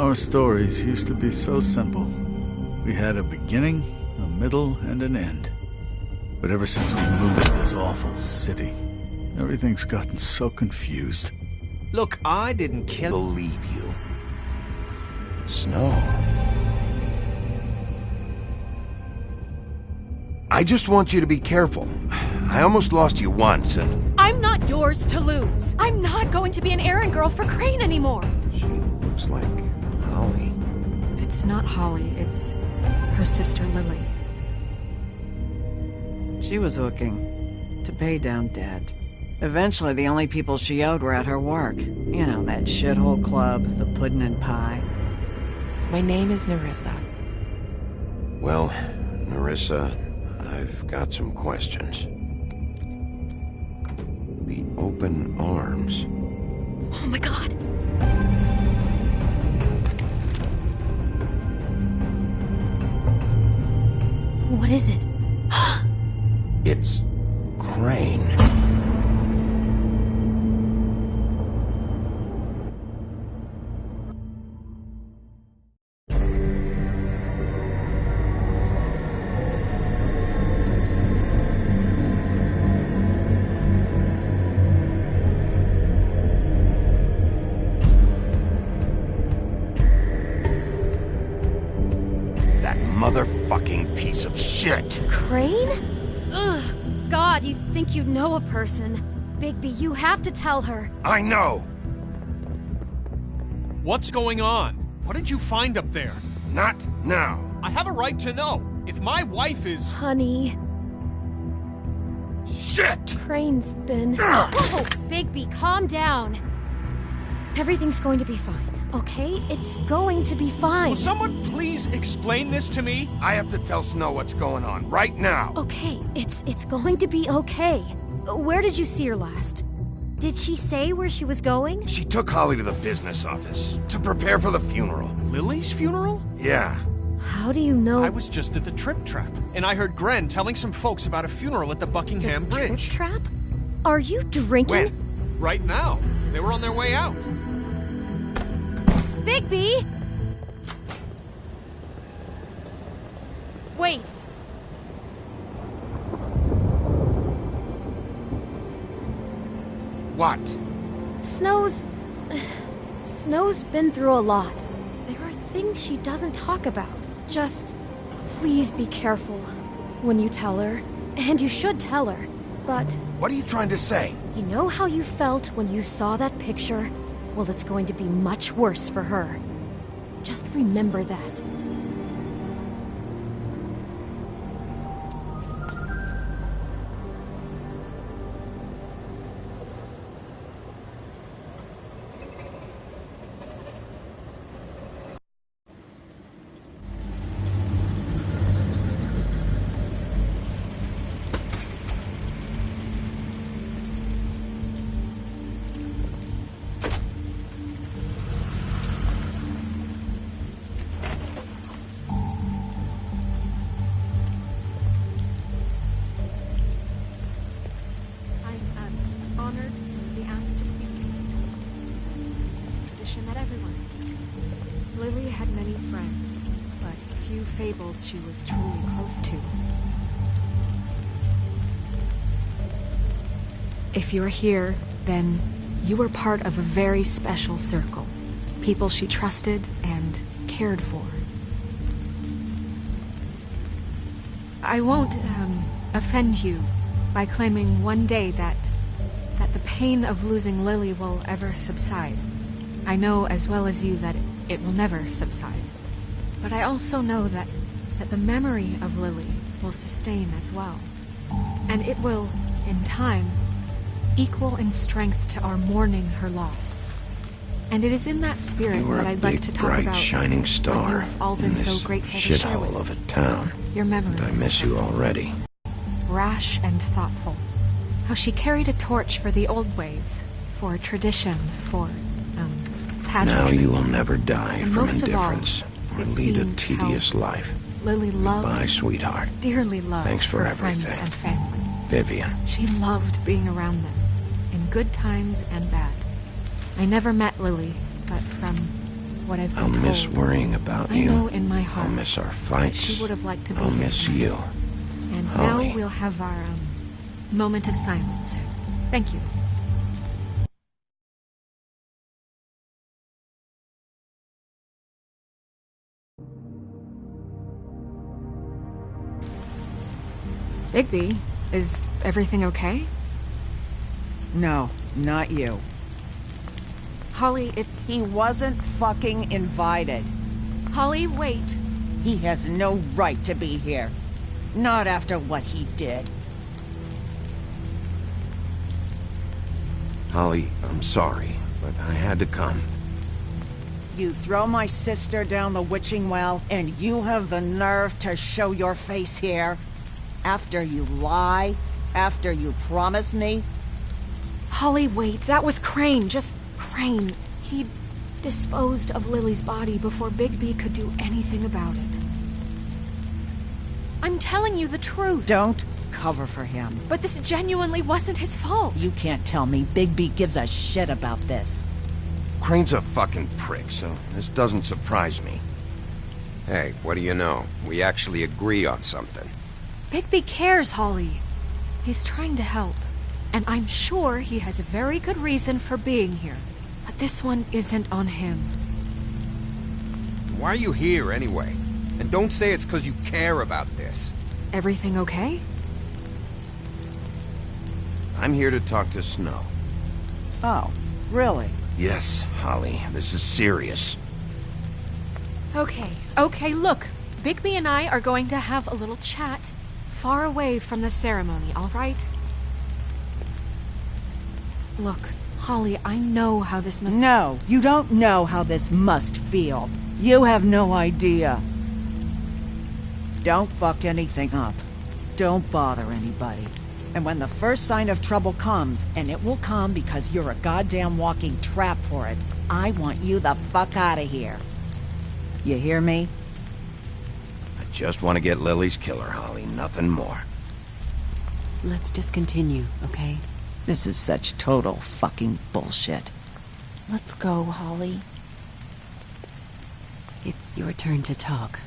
Our stories used to be so simple. We had a beginning, a middle, and an end. But ever since we moved to this awful city, everything's gotten so confused. Look, I didn't kill... Believe you. Snow. I just want you to be careful. I almost lost you once, and... I'm not yours to lose. I'm not going to be an errand girl for Crane anymore. She looks like Holly. It's not Holly, it's her sister Lily. She was hooking to pay down debt. Eventually, the only people she owed were at her work. You know, that shithole club, the puddin' and pie. My name is Nerissa. Well, Nerissa, I've got some questions. The open arms. Oh my god. What is it? It's Crane. That motherfucking piece of shit. Crane? Ugh. God, you think you know a person. Bigby, you have to tell her. I know. What's going on? What did you find up there? Not now. I have a right to know. If my wife is... Honey, Shit! Crane's been... Whoa! Bigby, calm down. Everything's going to be fine, okay? It's going to be fine. Will someone please explain this to me? I have to tell Snow what's going on right now. Okay, it's going to be okay. Where did you see her last? Did she say where she was going? She took Holly to the business office to prepare for the funeral. Lily's funeral? Yeah. How do you know? I was just at the Trip Trap, and I heard Gren telling some folks about a funeral at the Buckingham Bridge. Trip Trap? Are you drinking? When? Right now. They were on their way out. Bigby! Wait. What? Snow's been through a lot. There are things she doesn't talk about. Just please be careful when you tell her. And you should tell her. But What are you trying to say? you know how you felt when you saw that picture? Well, it's going to be much worse for her. Just remember that. Honored to be asked to speak to you. It's tradition that everyone speak. Lily had many friends, but few fables she was truly close to. If you're here, then you were part of a very special circle. People she trusted and cared for. I won't, offend you by claiming one day that the pain of losing Lily will ever subside. I know as well as you that it will never subside. But I also know that the memory of Lily will sustain as well. And it will, in time, equal in strength to our mourning her loss. And it is in that spirit that I'd like to talk bright, about shining star what you've all in been this so grateful to share shithole with of a town. your memories. And I miss you already. Rash and thoughtful. How she carried a torch for the old ways, for tradition, for, pageantry. Now you will never die And from most of all, indifference or it lead a seems tedious how life. Lily loved, Goodbye, sweetheart. dearly loved Thanks for her everything. friends and family. Vivian. She loved being around them, in good times and bad. I never met Lily, but from what I've been I'll told. miss worrying about I you. know in my heart I'll miss our that fights. she would have liked to be I'll here miss tonight. you. And Holly. now we'll have our moment of silence. Thank you. Bigby, is everything okay? No, not you. Holly, it's... He wasn't fucking invited. Holly, wait. He has no right to be here. Not after what he did. Holly, I'm sorry, but I had to come. You throw my sister down the witching well, and you have the nerve to show your face here? After you lie? After you promise me? Holly, wait. That was Crane. Just Crane. He disposed of Lily's body before Bigby could do anything about it. I'm telling you the truth. Don't cover for him. But this genuinely wasn't his fault. You can't tell me Bigby gives a shit about this. Crane's a fucking prick, so this doesn't surprise me. Hey, what do you know? We actually agree on something. Bigby cares, Holly. He's trying to help. And I'm sure he has a very good reason for being here. But this one isn't on him. Why are you here, anyway? And don't say it's because you care about this. Everything okay? I'm here to talk to Snow. Oh, really? Yes, Holly, this is serious. Okay, look. Bigby and I are going to have a little chat far away from the ceremony, all right? Look, Holly, I know how this must... No, you don't know how this must feel. You have no idea. Don't fuck anything up. Don't bother anybody. And when the first sign of trouble comes, and it will come because you're a goddamn walking trap for it, I want you the fuck out of here. You hear me? I just want to get Lily's killer, Holly, nothing more. Let's just continue, okay? This is such total fucking bullshit. Let's go, Holly. It's your turn to talk.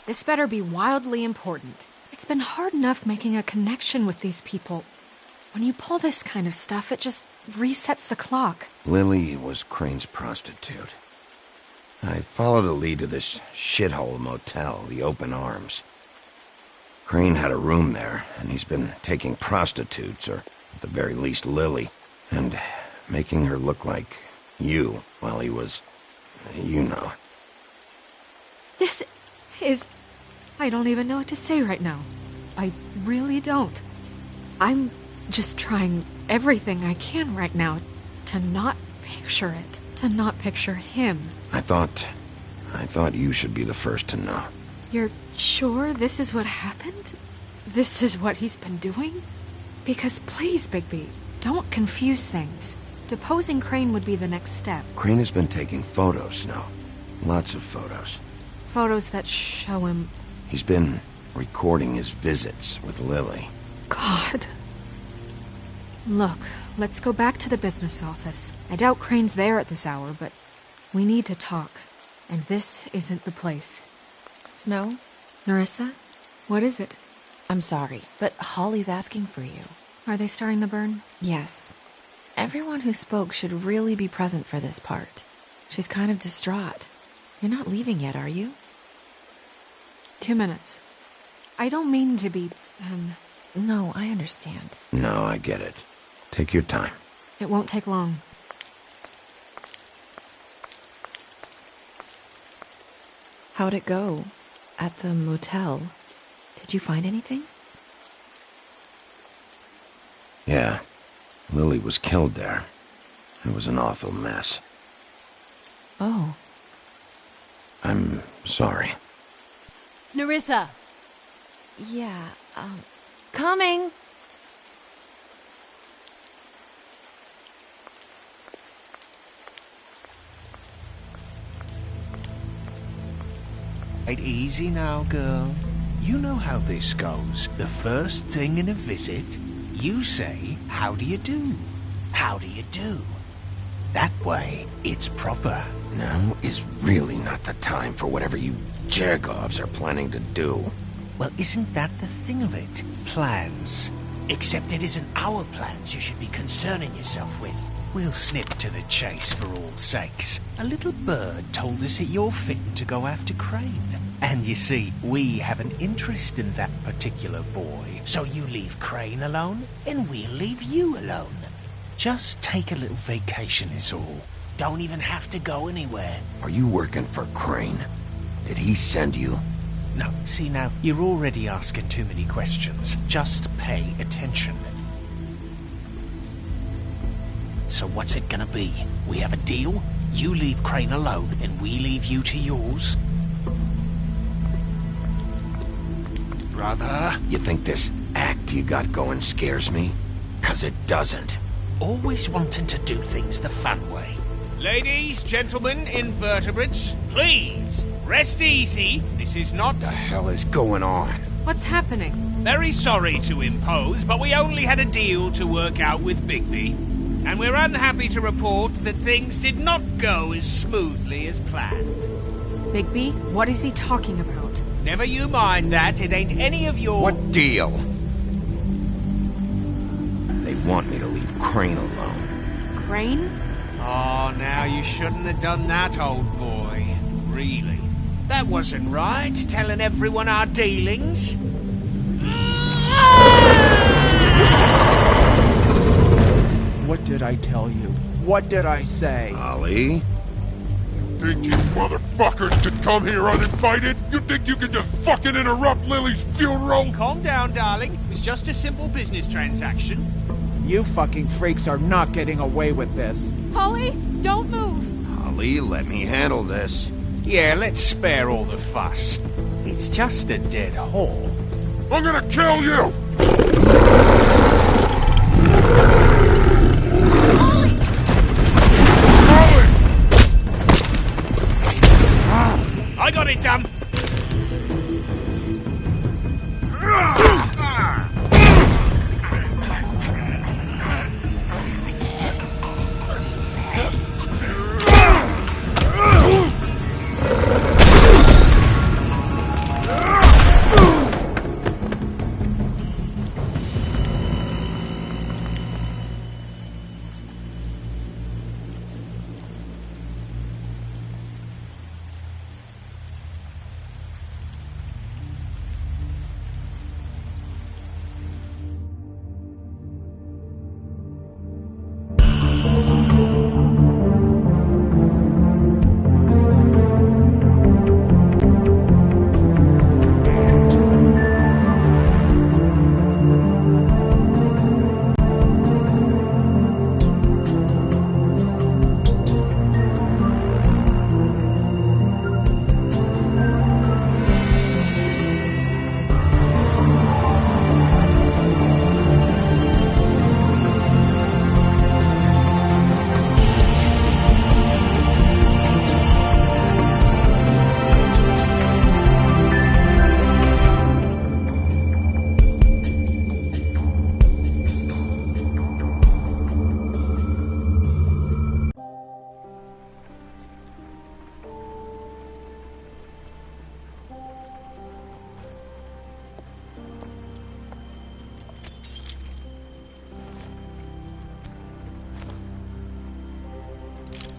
This better be wildly important. It's been hard enough making a connection with these people. When you pull this kind of stuff, it just resets the clock. Lily was Crane's prostitute. I followed a lead to this shithole motel, the Open Arms. Crane had a room there, and he's been taking prostitutes, or at the very least Lily, and making her look like you while he was... you know. This is... I don't even know what to say right now. I really don't. I'm just trying everything I can right now to not picture it, to not picture him. I thought you should be the first to know. You're sure this is what happened? This is what he's been doing? Because please, Bigby, don't confuse things. Deposing Crane would be the next step. Crane has been taking photos, Snow. Lots of photos. Photos that show him... He's been recording his visits with Lily. God. Look, let's go back to the business office. I doubt Crane's there at this hour, but we need to talk. And this isn't the place. Snow? Nerissa? What is it? I'm sorry, but Holly's asking for you. Are they starting the burn? Yes. Everyone who spoke should really be present for this part. She's kind of distraught. You're not leaving yet, are you? 2 minutes. I don't mean to be, No, I understand. No, I get it. Take your time. It won't take long. How'd it go? At the motel? Did you find anything? Yeah. Lily was killed there. It was an awful mess. Oh. I'm sorry. Nerissa! Yeah, coming! Right, easy now, girl. You know how this goes. The first thing in a visit, you say, "How do you do? How do you do?" That way, it's proper. Now is really not the time for whatever you Jergovs are planning to do. Well, isn't that the thing of it? Plans. Except it isn't our plans you should be concerning yourself with. We'll snip to the chase for all sakes. A little bird told us that you're fitting to go after Crane. And you see, we have an interest in that particular boy. So you leave Crane alone, and we'll leave you alone. Just take a little vacation is all. Don't even have to go anywhere. Are you working for Crane? Did he send you? No, see now, you're already asking too many questions. Just pay attention. So what's it gonna be? We have a deal? You leave Crane alone, and we leave you to yours? Brother? You think this act you got going scares me? 'Cause it doesn't. Always wanting to do things the fun way. Ladies, gentlemen, invertebrates, please, rest easy. This is not... What the hell is going on? What's happening? Very sorry to impose, but we only had a deal to work out with Bigby. And we're unhappy to report that things did not go as smoothly as planned. Bigby, what is he talking about? Never you mind that, it ain't any of your... What deal? They want me to leave Crane alone. Crane? Oh, now you shouldn't have done that, old boy. Really. That wasn't right, telling everyone our dealings. What did I tell you? What did I say? Ollie? Think you motherfuckers could come here uninvited? You think you can just fucking interrupt Lily's funeral? Calm down, darling. It was just a simple business transaction. You fucking freaks are not getting away with this. Holly, don't move! Ollie, let me handle this. Yeah, let's spare all the fuss. It's just a dead hole. I'm gonna kill you! I got it, damn!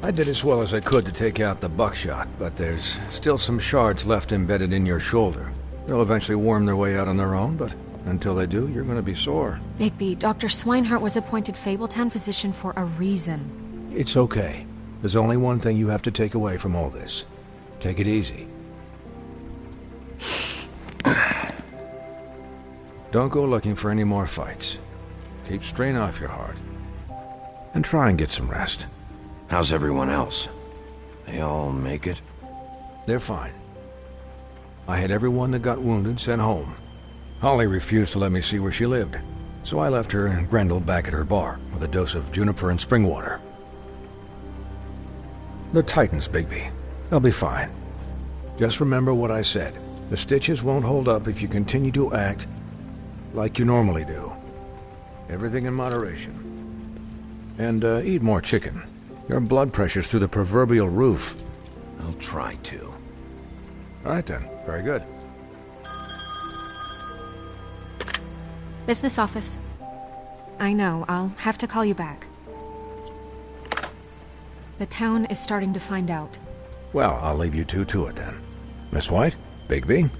I did as well as I could to take out the buckshot, but there's still some shards left embedded in your shoulder. They'll eventually worm their way out on their own, but until they do, you're going to be sore. Bigby, Dr. Swinehart was appointed Fabletown physician for a reason. It's okay. There's only one thing you have to take away from all this. Take it easy. Don't go looking for any more fights. Keep strain off your heart. And try and get some rest. How's everyone else? They all make it? They're fine. I had everyone that got wounded sent home. Holly refused to let me see where she lived, so I left her and Grendel back at her bar with a dose of juniper and spring water. The Titans, Bigby. They'll be fine. Just remember what I said. The stitches won't hold up if you continue to act like you normally do. Everything in moderation. And eat more chicken. Your blood pressure's through the proverbial roof. I'll try to. All right then. Very good. Business office. I know, I'll have to call you back. The town is starting to find out. Well, I'll leave you two to it then. Miss White? Bigby?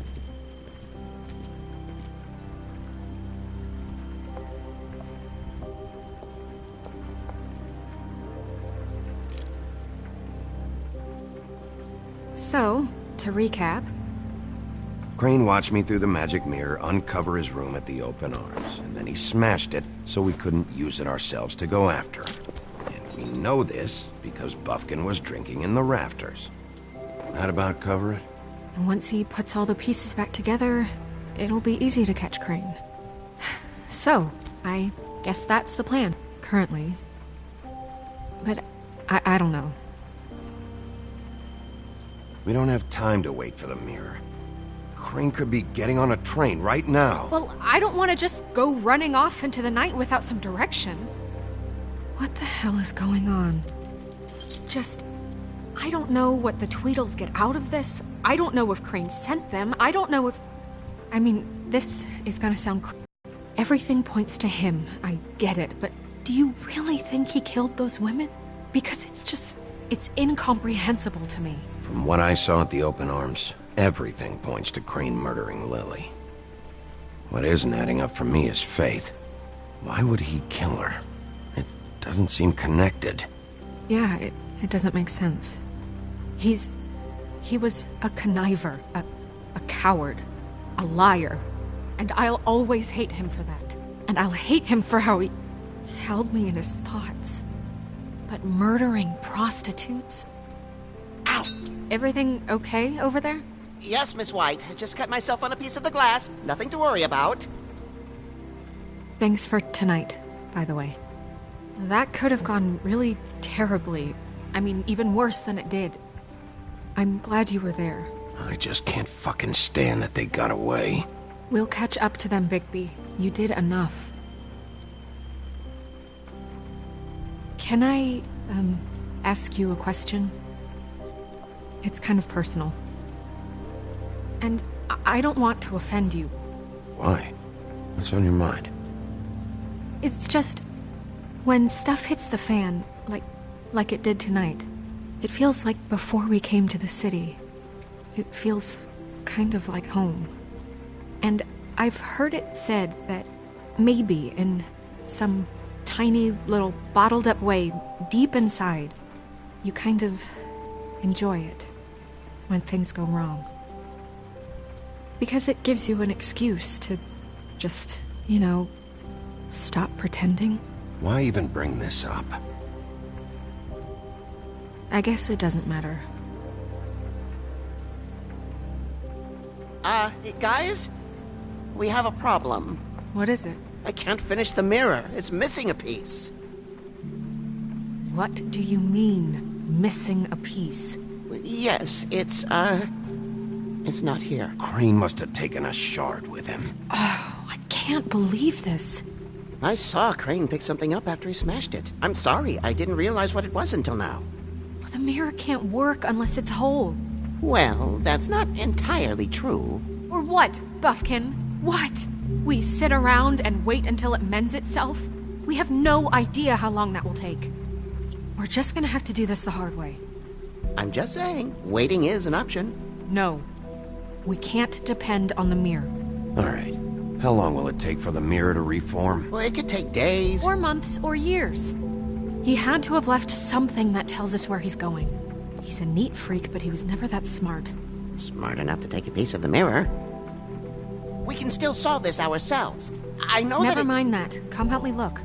So, to recap... Crane watched me through the magic mirror uncover his room at the open arms, and then he smashed it so we couldn't use it ourselves to go after him. And we know this because Buffkin was drinking in the rafters. That about cover it? And once he puts all the pieces back together, it'll be easy to catch Crane. So, I guess that's the plan, currently. But I don't know. We don't have time to wait for the mirror. Crane could be getting on a train right now. Well, I don't want to just go running off into the night without some direction. What the hell is going on? I don't know what the Tweedles get out of this. I don't know if Crane sent them. I don't know if... I mean, this is gonna sound everything points to him. I get it, but do you really think he killed those women? Because it's incomprehensible to me. From what I saw at the open arms, everything points to Crane murdering Lily. What isn't adding up for me is Faith. Why would he kill her? It doesn't seem connected. Yeah, it doesn't make sense. He was a conniver, a coward, a liar. And I'll always hate him for that. And I'll hate him for how he held me in his thoughts. But murdering prostitutes? Ow! Everything okay over there? Yes, Miss White. I just cut myself on a piece of the glass. Nothing to worry about. Thanks for tonight, by the way. That could have gone really terribly. I mean, even worse than it did. I'm glad you were there. I just can't fucking stand that they got away. We'll catch up to them, Bigby. You did enough. Can I, ask you a question? It's kind of personal. And I don't want to offend you. Why? What's on your mind? It's just... when stuff hits the fan, like it did tonight, it feels like before we came to the city. It feels kind of like home. And I've heard it said that maybe in some tiny little bottled up way deep inside, you kind of enjoy it when things go wrong. Because it gives you an excuse to just, stop pretending. Why even bring this up? I guess it doesn't matter. Guys? We have a problem. What is it? I can't finish the mirror. It's missing a piece. What do you mean, missing a piece? Yes, it's not here. Crane must have taken a shard with him. Oh, I can't believe this. I saw Crane pick something up after he smashed it. I'm sorry, I didn't realize what it was until now. Well, the mirror can't work unless it's whole. Well, that's not entirely true. Or what, Buffkin? What? We sit around and wait until it mends itself? We have no idea how long that will take. We're just gonna have to do this the hard way. I'm just saying, waiting is an option. No. We can't depend on the mirror. All right. How long will it take for the mirror to reform? Well, it could take days. Or months, or years. He had to have left something that tells us where he's going. He's a neat freak, but he was never that smart. Smart enough to take a piece of the mirror. We can still solve this ourselves. I know that. Never mind that. Come help me look.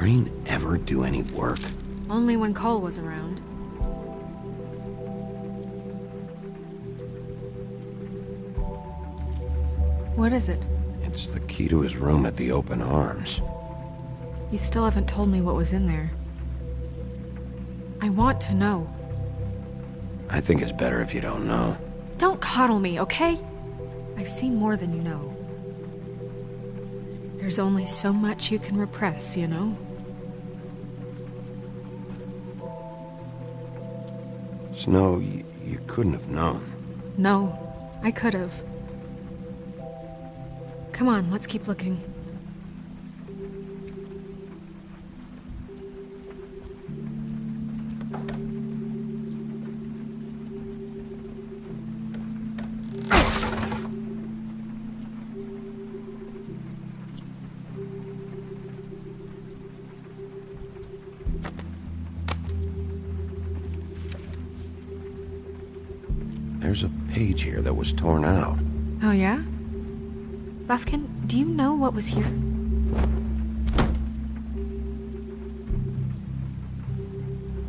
Crane ever do any work? Only when Cole was around. What is it? It's the key to his room at the Open Arms. You still haven't told me what was in there. I want to know. I think it's better if you don't know. Don't coddle me, okay? I've seen more than you know. There's only so much you can repress, you know? Snow, you couldn't have known. No, I could have. Come on, let's keep looking. There's a page here that was torn out. Oh, yeah? Buffkin, do you know what was here?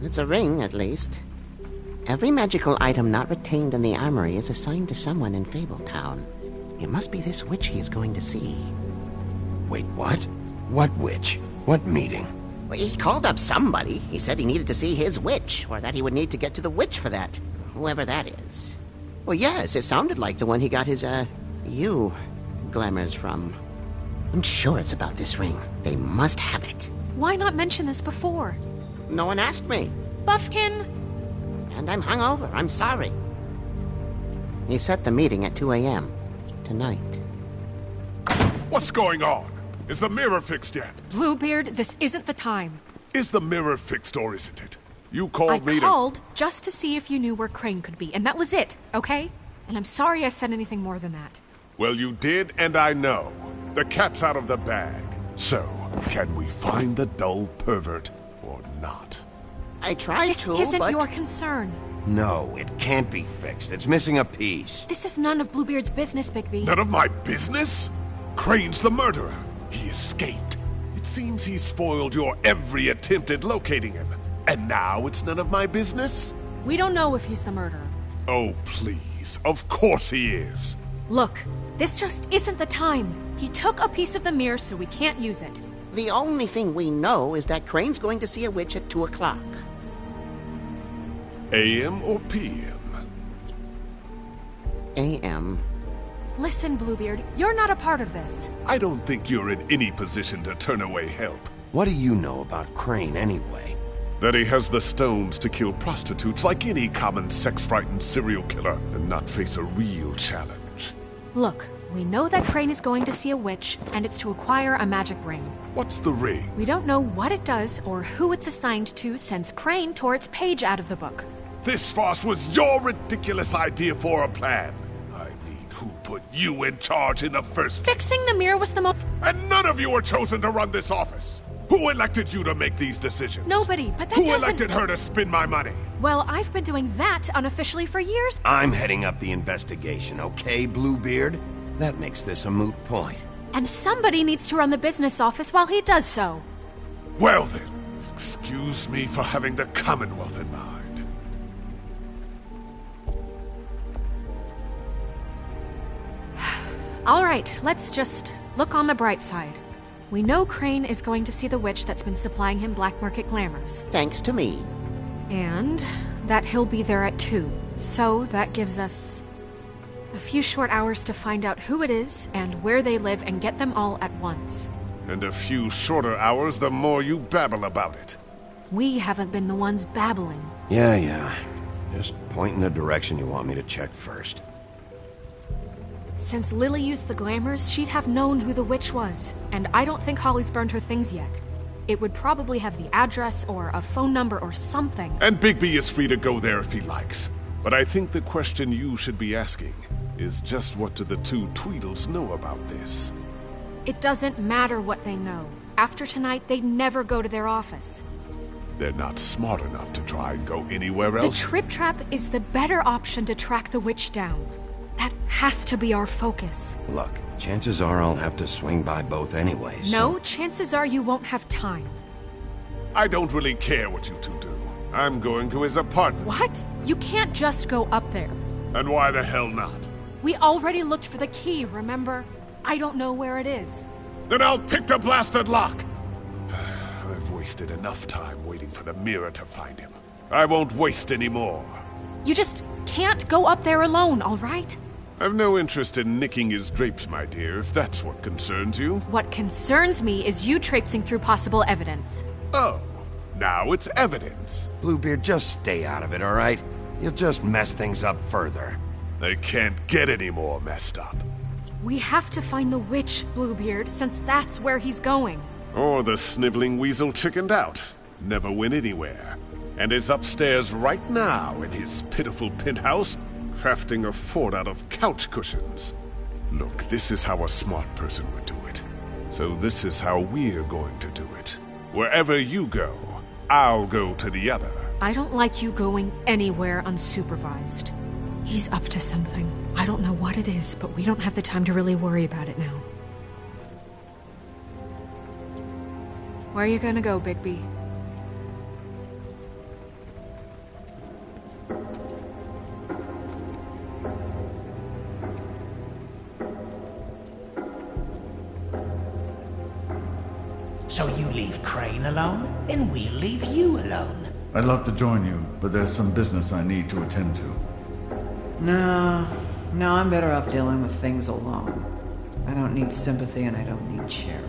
It's a ring, at least. Every magical item not retained in the armory is assigned to someone in Fabletown. It must be this witch he is going to see. Wait, what? What witch? What meeting? Well, he called up somebody. He said he needed to see his witch, or that he would need to get to the witch for that. Whoever that is. Well, yes, it sounded like the one he got his, glamours from. I'm sure it's about this ring. They must have it. Why not mention this before? No one asked me. Buffkin! And I'm hungover. I'm sorry. He set the meeting at 2 a.m. tonight. What's going on? Is the mirror fixed yet? Bluebeard, this isn't the time. Is the mirror fixed or isn't it? You called me I called just to see if you knew where Crane could be, and that was it, okay? And I'm sorry I said anything more than that. Well, you did, and I know. The cat's out of the bag. So, can we find the dull pervert or not? I tried this to, isn't but... your concern. No, it can't be fixed. It's missing a piece. This is none of Bluebeard's business, Bigby. None of my business? Crane's the murderer. He escaped. It seems he spoiled your every attempt at locating him. And now it's none of my business? We don't know if he's the murderer. Oh, please. Of course he is. Look, this just isn't the time. He took a piece of the mirror, so we can't use it. The only thing we know is that Crane's going to see a witch at 2 o'clock. AM or PM? AM. Listen, Bluebeard, you're not a part of this. I don't think you're in any position to turn away help. What do you know about Crane, anyway? That he has the stones to kill prostitutes like any common sex-frightened serial killer and not face a real challenge. Look, we know that Crane is going to see a witch, and it's to acquire a magic ring. What's the ring? We don't know what it does or who it's assigned to since Crane tore its page out of the book. This farce was your ridiculous idea for a plan. I mean, who put you in charge in the first place? Fixing the mirror was the most... And none of you were chosen to run this office. Who elected you to make these decisions? Nobody, but that Who doesn't... elected her to spend my money? Well, I've been doing that unofficially for years. I'm heading up the investigation, okay, Bluebeard? That makes this a moot point. And somebody needs to run the business office while he does so. Well then, excuse me for having the Commonwealth in mind. All right, let's just look on the bright side. We know Crane is going to see the witch that's been supplying him black market glamours. Thanks to me. And that he'll be there at 2. So that gives us a few short hours to find out who it is and where they live and get them all at once. And a few shorter hours the more you babble about it. We haven't been the ones babbling. Yeah. Just point in the direction you want me to check first. Since Lily used the glamours, she'd have known who the witch was. And I don't think Holly's burned her things yet. It would probably have the address or a phone number or something. And Bigby is free to go there if he likes. But I think the question you should be asking is just what do the two Tweedles know about this? It doesn't matter what they know. After tonight, they'd never go to their office. They're not smart enough to try and go anywhere else? The Trip Trap is the better option to track the witch down. That has to be our focus. Look, chances are I'll have to swing by both anyways. No, chances are you won't have time. I don't really care what you two do. I'm going to his apartment. What? You can't just go up there. And why the hell not? We already looked for the key, remember? I don't know where it is. Then I'll pick the blasted lock! I've wasted enough time waiting for the mirror to find him. I won't waste any more. You just can't go up there alone, all right? I've no interest in nicking his drapes, my dear, if that's what concerns you. What concerns me is you traipsing through possible evidence. Oh, now it's evidence. Bluebeard, just stay out of it, all right? You'll just mess things up further. They can't get any more messed up. We have to find the witch, Bluebeard, since that's where he's going. Or the sniveling weasel chickened out. Never went anywhere. And is upstairs right now in his pitiful penthouse, crafting a fort out of couch cushions. Look, this is how a smart person would do it. So this is how we're going to do it. Wherever you go, I'll go to the other. I don't like you going anywhere unsupervised. He's up to something. I don't know what it is, but we don't have the time to really worry about it now. Where are you gonna go, Bigby? So you leave Crane alone, and we'll leave you alone. I'd love to join you, but there's some business I need to attend to. No, I'm better off dealing with things alone. I don't need sympathy and I don't need charity.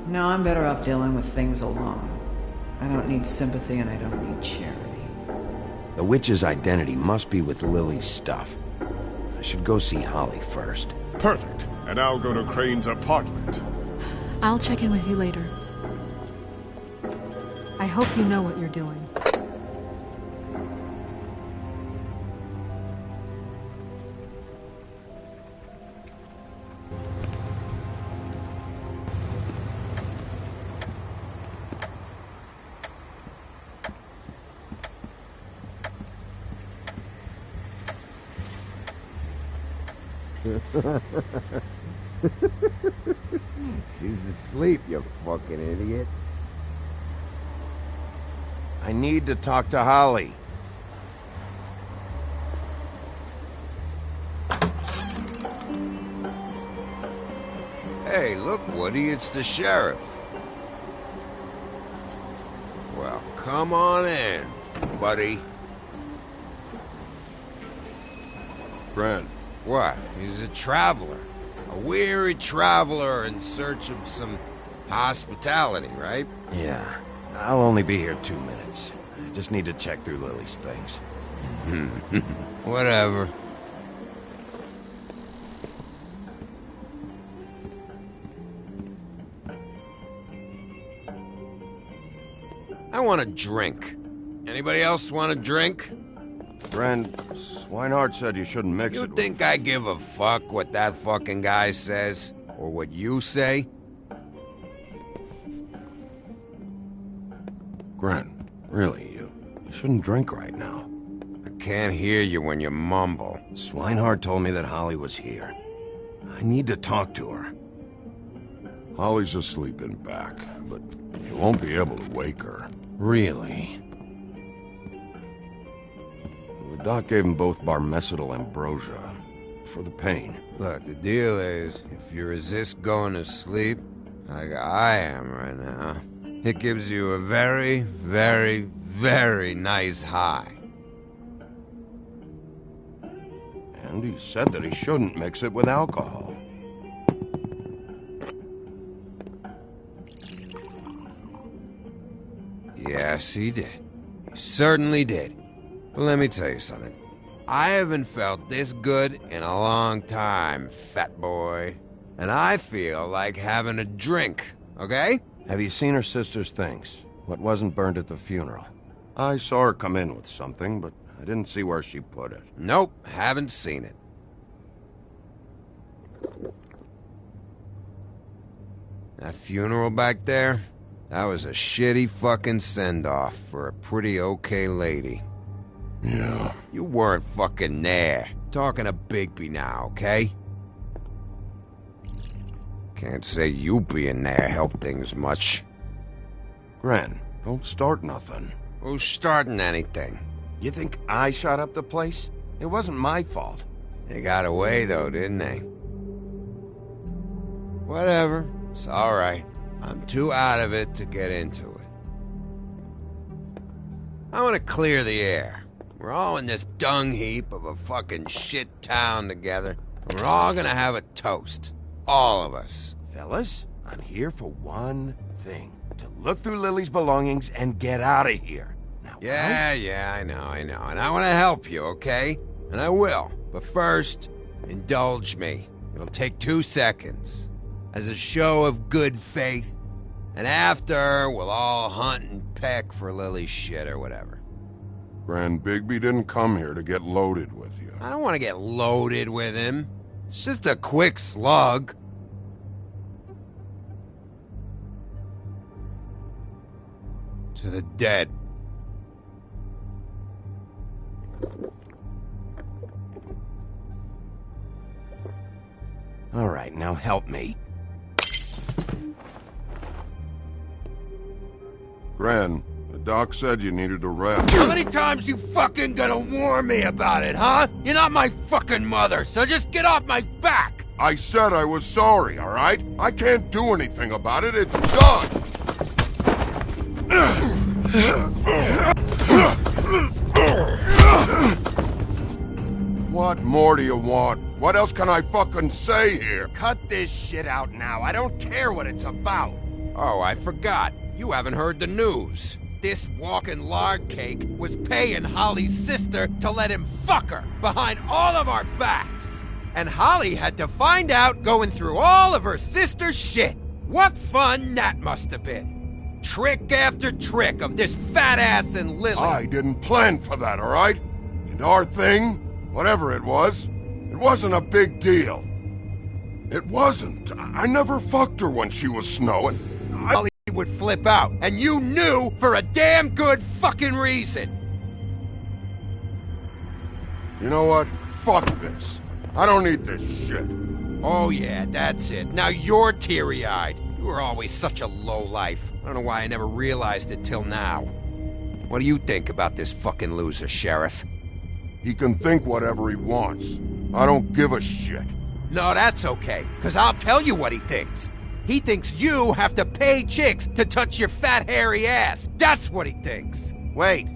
No, I'm better off dealing with things alone. I don't need sympathy and I don't need charity. The witch's identity must be with Lily's stuff. I should go see Holly first. Perfect. And I'll go to Crane's apartment. I'll check in with you later. I hope you know what you're doing. She's asleep, you fucking idiot. I need to talk to Holly. Hey, look, Woody, it's the sheriff. Well, come on in, buddy. Brent. What? He's a traveler. A weary traveler in search of some hospitality, right? Yeah. I'll only be here 2 minutes. I just need to check through Lily's things. Whatever. I want a drink. Anybody else want a drink? Brent, Swinehart said you shouldn't mix it. You think I give a fuck what that fucking guy says? Or what you say? Brent, really, you shouldn't drink right now. I can't hear you when you mumble. Swinehart told me that Holly was here. I need to talk to her. Holly's asleep in back, but you won't be able to wake her. Really? The doc gave them both barmecidal ambrosia for the pain. Look, the deal is, if you resist going to sleep, like I am right now, it gives you a very, very, very nice high. And he said that he shouldn't mix it with alcohol. Yes, he did. He certainly did. But let me tell you something. I haven't felt this good in a long time, fat boy. And I feel like having a drink, okay? Have you seen her sister's things? What wasn't burned at the funeral? I saw her come in with something, but I didn't see where she put it. Nope, haven't seen it. That funeral back there, that was a shitty fucking send-off for a pretty okay lady. Yeah. You weren't fucking there. Talking to Bigby now, okay? Can't say you being there helped things much. Gren, don't start nothing. Who's starting anything? You think I shot up the place? It wasn't my fault. They got away, though, didn't they? Whatever. It's alright. I'm too out of it to get into it. I want to clear the air. We're all in this dung heap of a fucking shit town together. And we're all gonna have a toast. All of us. Fellas, I'm here for one thing. To look through Lily's belongings and get out of here. Now, Yeah, I know. And I want to help you, okay? And I will. But first, indulge me. It'll take 2 seconds. As a show of good faith. And after, we'll all hunt and peck for Lily's shit or whatever. Grand Bigby didn't come here to get loaded with you. I don't want to get loaded with him. It's just a quick slug. To the dead. All right, now help me. Gren, the doc said you needed a rest. How many times you fucking gonna warn me about it, huh? You're not my fucking mother, so just get off my back! I said I was sorry, all right? I can't do anything about it. It's done! What more do you want? What else can I fucking say here? Cut this shit out now. I don't care what it's about. Oh, I forgot. You haven't heard the news. This walking lard cake was paying Holly's sister to let him fuck her behind all of our backs. And Holly had to find out going through all of her sister's shit. What fun that must have been. Trick after trick of this fat ass and Lily. I didn't plan for that, all right? And our thing, whatever it wasn't a big deal. It wasn't. I never fucked her when she was snowing. Holly would flip out, and you knew for a damn good fucking reason. You know what? Fuck this. I don't need this shit. Oh yeah, that's it. Now you're teary-eyed. You were always such a lowlife. I don't know why I never realized it till now. What do you think about this fucking loser, Sheriff? He can think whatever he wants. I don't give a shit. No, that's okay, because I'll tell you what he thinks. He thinks you have to pay chicks to touch your fat, hairy ass. That's what he thinks. Wait.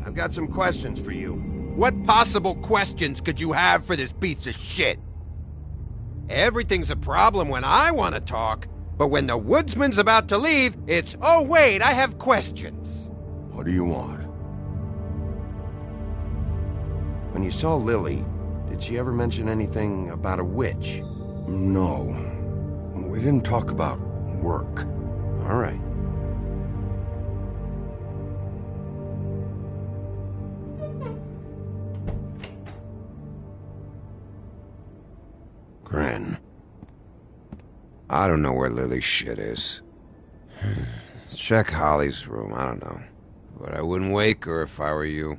I've got some questions for you. What possible questions could you have for this piece of shit? Everything's a problem when I want to talk, but when the woodsman's about to leave, it's, oh wait, I have questions. What do you want? When you saw Lily, did she ever mention anything about a witch? No. We didn't talk about work. All right. Gren. I don't know where Lily's shit is. Check Holly's room, I don't know. But I wouldn't wake her if I were you.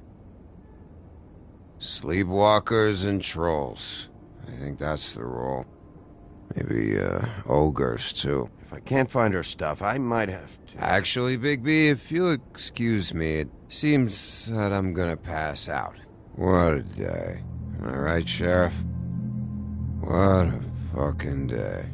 Sleepwalkers and trolls. I think that's the rule. Maybe, ogres, too. If I can't find her stuff, I might have to... Actually, Bigby, if you'll excuse me, it seems that I'm gonna pass out. What a day. Am I right, Sheriff? What a fucking day.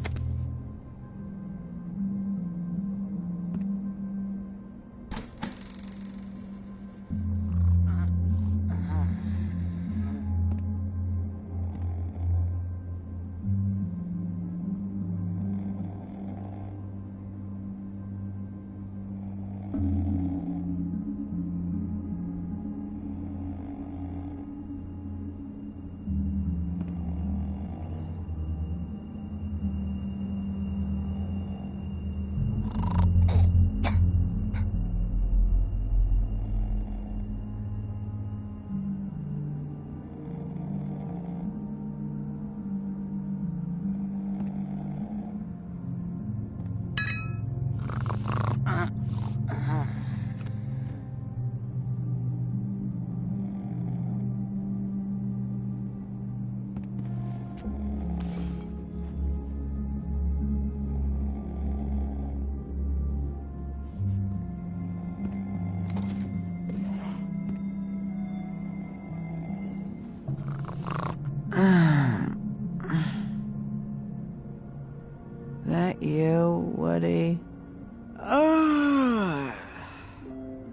you, Woody?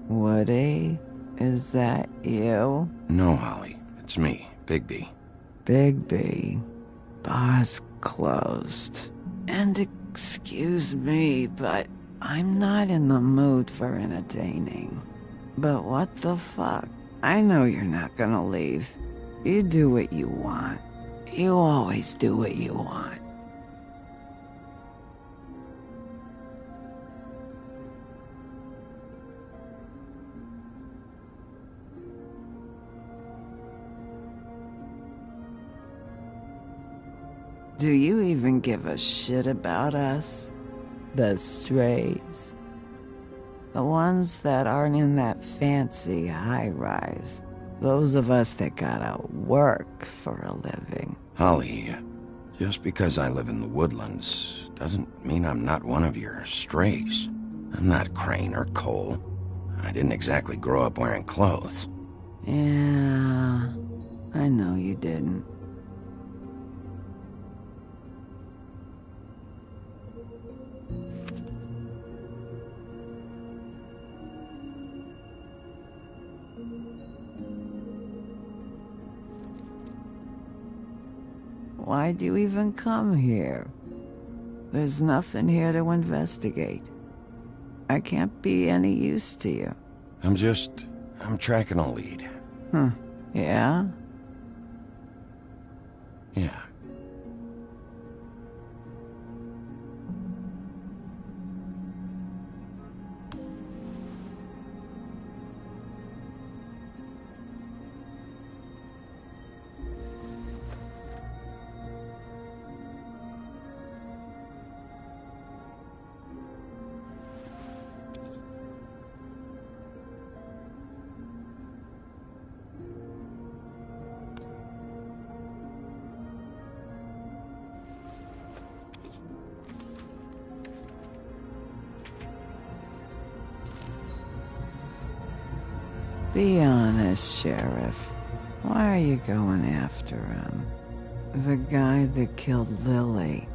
Woody, is that you? No, Holly. It's me, Bigby. Bigby. Bar's closed. And excuse me, but I'm not in the mood for entertaining. But what the fuck? I know you're not gonna leave. You do what you want. You always do what you want. Do you even give a shit about us? The strays? The ones that aren't in that fancy high-rise. Those of us that gotta work for a living. Holly, just because I live in the woodlands doesn't mean I'm not one of your strays. I'm not Crane or Cole. I didn't exactly grow up wearing clothes. Yeah, I know you didn't. Why'd you even come here? There's nothing here to investigate. I can't be any use to you. I'm tracking a lead. Yeah? Yeah. Be honest, Sheriff. Why are you going after him? The guy that killed Lily.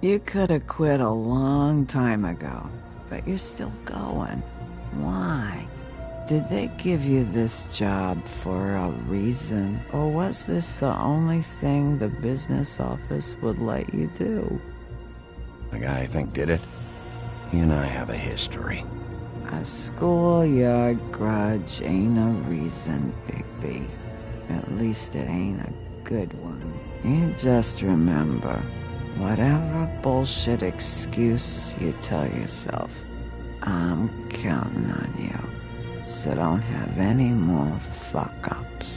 You could have quit a long time ago, but you're still going. Why? Did they give you this job for a reason, or was this the only thing the business office would let you do? The guy I think did it, he and I have a history. A schoolyard grudge ain't a reason, Bigby. At least it ain't a good one. You just remember, whatever bullshit excuse you tell yourself, I'm counting on you. So don't have any more fuck-ups.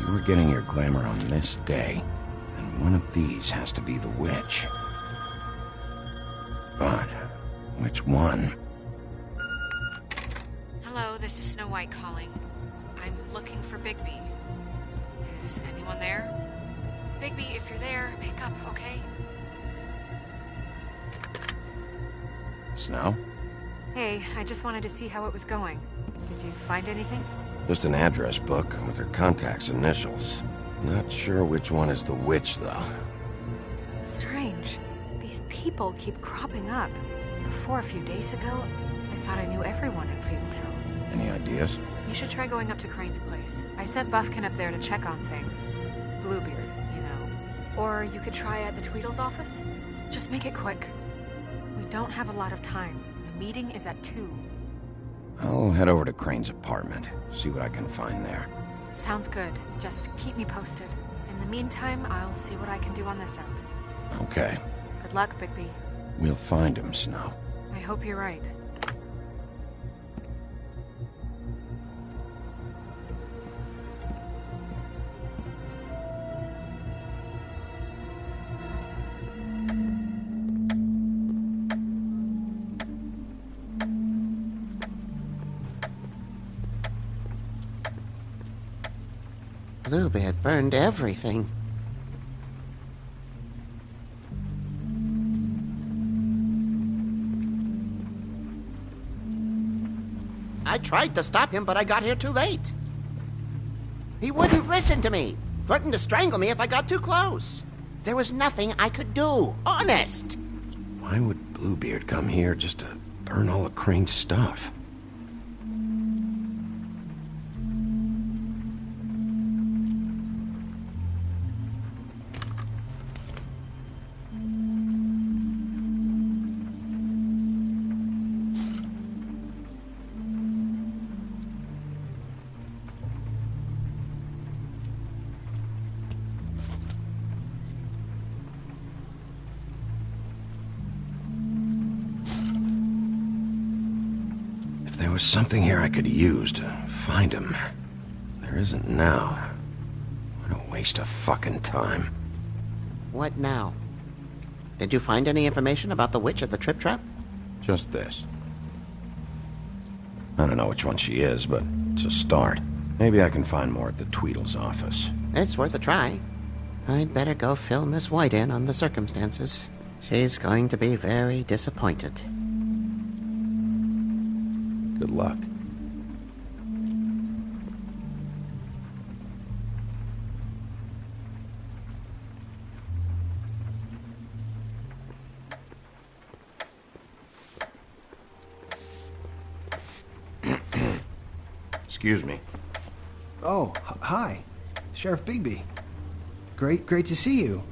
We're getting your glamour on this day, and one of these has to be the witch. But which one? Hello, this is Snow White calling. I'm looking for Bigby. Is anyone there? Bigby, if you're there, pick up, okay? Snow? Hey, I just wanted to see how it was going. Did you find anything? Just an address book with her contact's initials. Not sure which one is the witch, though. Strange. These people keep cropping up. Before a few days ago, I thought I knew everyone in Fabletown. Any ideas? You should try going up to Crane's place. I sent Buffkin up there to check on things. Bluebeard, you know. Or you could try at the Tweedle's office. Just make it quick. We don't have a lot of time. The meeting is at 2. I'll head over to Crane's apartment, see what I can find there. Sounds good. Just keep me posted. In the meantime, I'll see what I can do on this end. Okay. Good luck, Bigby. We'll find him, Snow. I hope you're right. Bluebeard burned everything. I tried to stop him, but I got here too late. He wouldn't listen to me. Threatened to strangle me if I got too close. There was nothing I could do. Honest. Why would Bluebeard come here just to burn all of Crane's stuff? There was something here I could use to find him. There isn't now. What a waste of fucking time. What now? Did you find any information about the witch at the Trip Trap? Just this. I don't know which one she is, but it's a start. Maybe I can find more at the Tweedle's office. It's worth a try. I'd better go fill Miss White in on the circumstances. She's going to be very disappointed. Good luck. Excuse me. Oh, hi. Sheriff Bigby. Great to see you.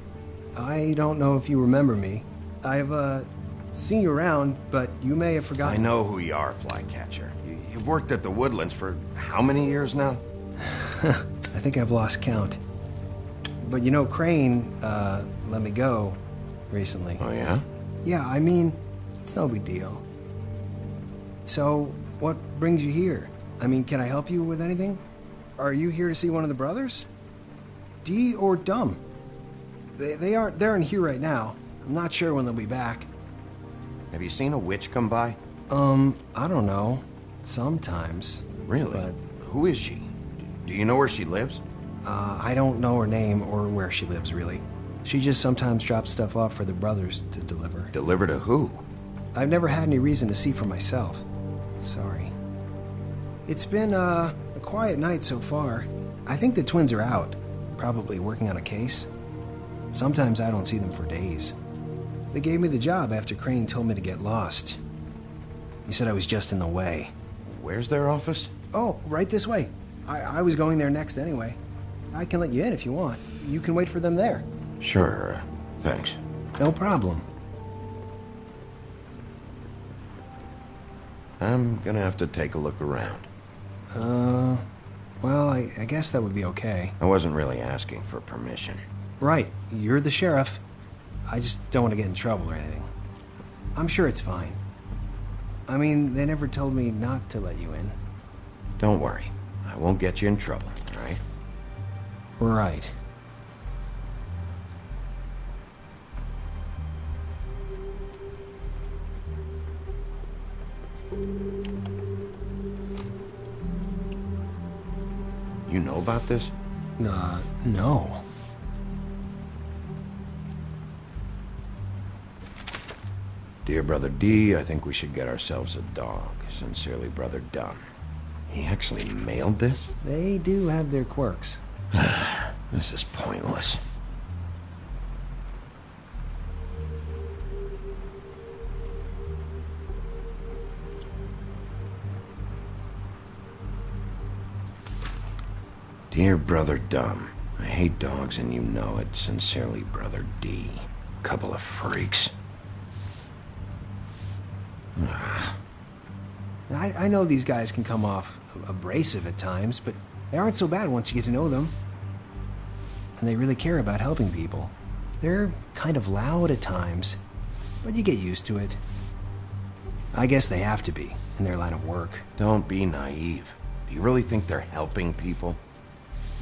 I don't know if you remember me. I've, seen you around, but you may have forgotten. I know who you are, Flycatcher. You've worked at the Woodlands for how many years now? I think I've lost count. But you know, Crane, let me go recently. Oh, yeah? Yeah, I mean, it's no big deal. So, what brings you here? I mean, can I help you with anything? Are you here to see one of the brothers? Dee or Dumb? They're in here right now. I'm not sure when they'll be back. Have you seen a witch come by? I don't know. Sometimes. Really? But who is she? Do you know where she lives? I don't know her name or where she lives, really. She just sometimes drops stuff off for the brothers to deliver. Deliver to who? I've never had any reason to see for myself. Sorry. It's been, a quiet night so far. I think the twins are out, probably working on a case. Sometimes I don't see them for days. They gave me the job after Crane told me to get lost. He said I was just in the way. Where's their office? Oh, right this way. I was going there next anyway. I can let you in if you want. You can wait for them there. Sure, thanks. No problem. I'm gonna have to take a look around. Well, I guess that would be okay. I wasn't really asking for permission. Right, you're the sheriff. I just don't want to get in trouble or anything. I'm sure it's fine. I mean, they never told me not to let you in. Don't worry. I won't get you in trouble, all right? Right. You know about this? No. Dear Brother D, I think we should get ourselves a dog. Sincerely, Brother Dunn. He actually mailed this? They do have their quirks. This is pointless. Dear Brother Dumb, I hate dogs and you know it. Sincerely, Brother D. Couple of freaks. I know these guys can come off abrasive at times, but they aren't so bad once you get to know them. And they really care about helping people. They're kind of loud at times, but you get used to it. I guess they have to be, in their line of work. Don't be naive. Do you really think they're helping people?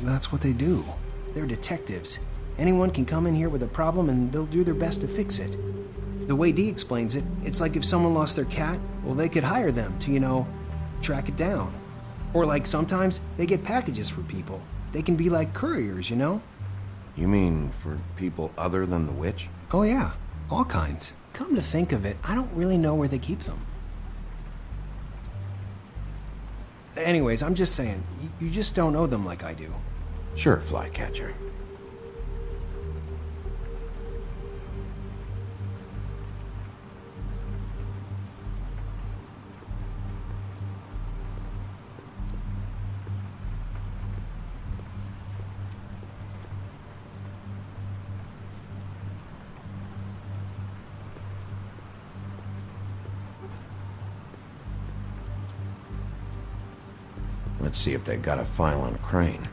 That's what they do. They're detectives. Anyone can come in here with a problem and they'll do their best to fix it. The way Dee explains it, it's like if someone lost their cat, well, they could hire them to, track it down. Or like sometimes they get packages for people. They can be like couriers, You mean for people other than the witch? Oh yeah, all kinds. Come to think of it, I don't really know where they keep them. Anyways, I'm just saying, you just don't know them like I do. Sure, Flycatcher. Let's see if they got a file on Crane.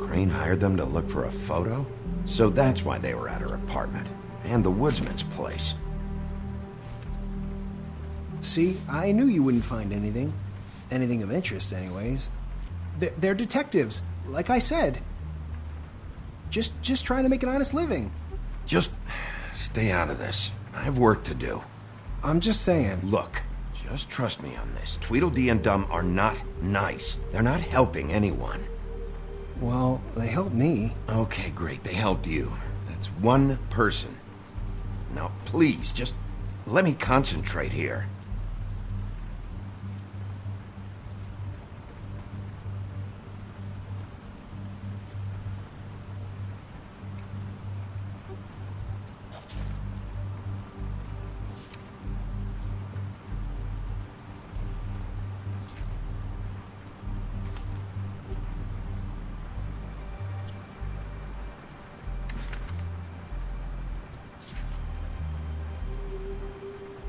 Crane hired them to look for a photo? So that's why they were at her apartment. And the woodsman's place. See, I knew you wouldn't find anything. Anything of interest, anyways. They're detectives, like I said. Just trying to make an honest living. Just stay out of this. I have work to do. I'm just saying. Look, just trust me on this. Tweedledee and Dum are not nice. They're not helping anyone. Well, they helped me. Okay, great. They helped you. That's one person. Now, please, just let me concentrate here.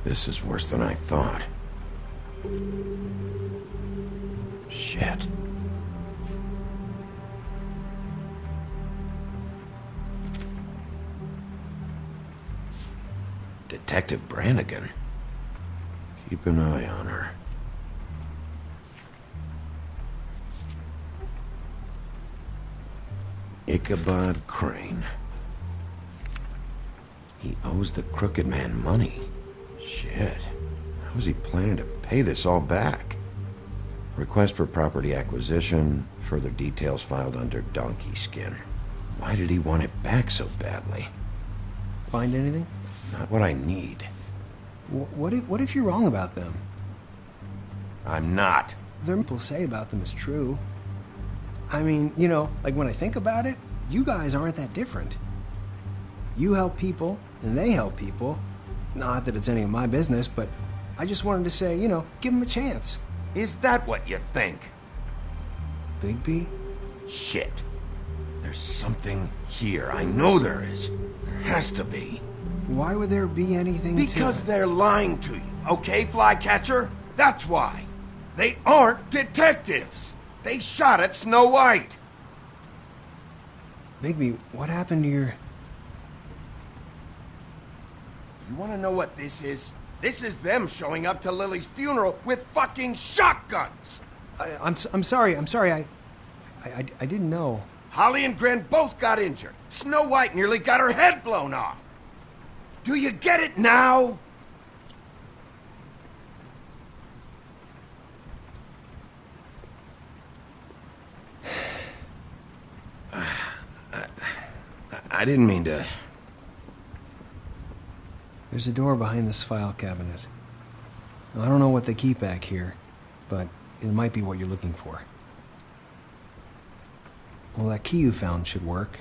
This is worse than I thought. Shit. Detective Brannigan. Keep an eye on her. Ichabod Crane. He owes the crooked man money. Shit. How is he planning to pay this all back? Request for property acquisition. Further details filed under donkey skin. Why did he want it back so badly? Find anything? Not what I need. What if you're wrong about them? I'm not. Their people say about them is true. I mean, you know, like when I think about it, you guys aren't that different. You help people, and they help people. Not that it's any of my business, but I just wanted to say, you know, give them a chance. Is that what you think? Bigby? Shit. There's something here. I know there is. There has to be. Why would there be anything Because they're lying to you, okay, Flycatcher? That's why. They aren't detectives. They shot at Snow White. Bigby, what happened to your... You want to know what this is? This is them showing up to Lily's funeral with fucking shotguns! I'm sorry. I didn't know. Holly and Gren both got injured. Snow White nearly got her head blown off. Do you get it now? I didn't mean to... There's a door behind this file cabinet. I don't know what they keep back here, but it might be what you're looking for. Well, that key you found should work.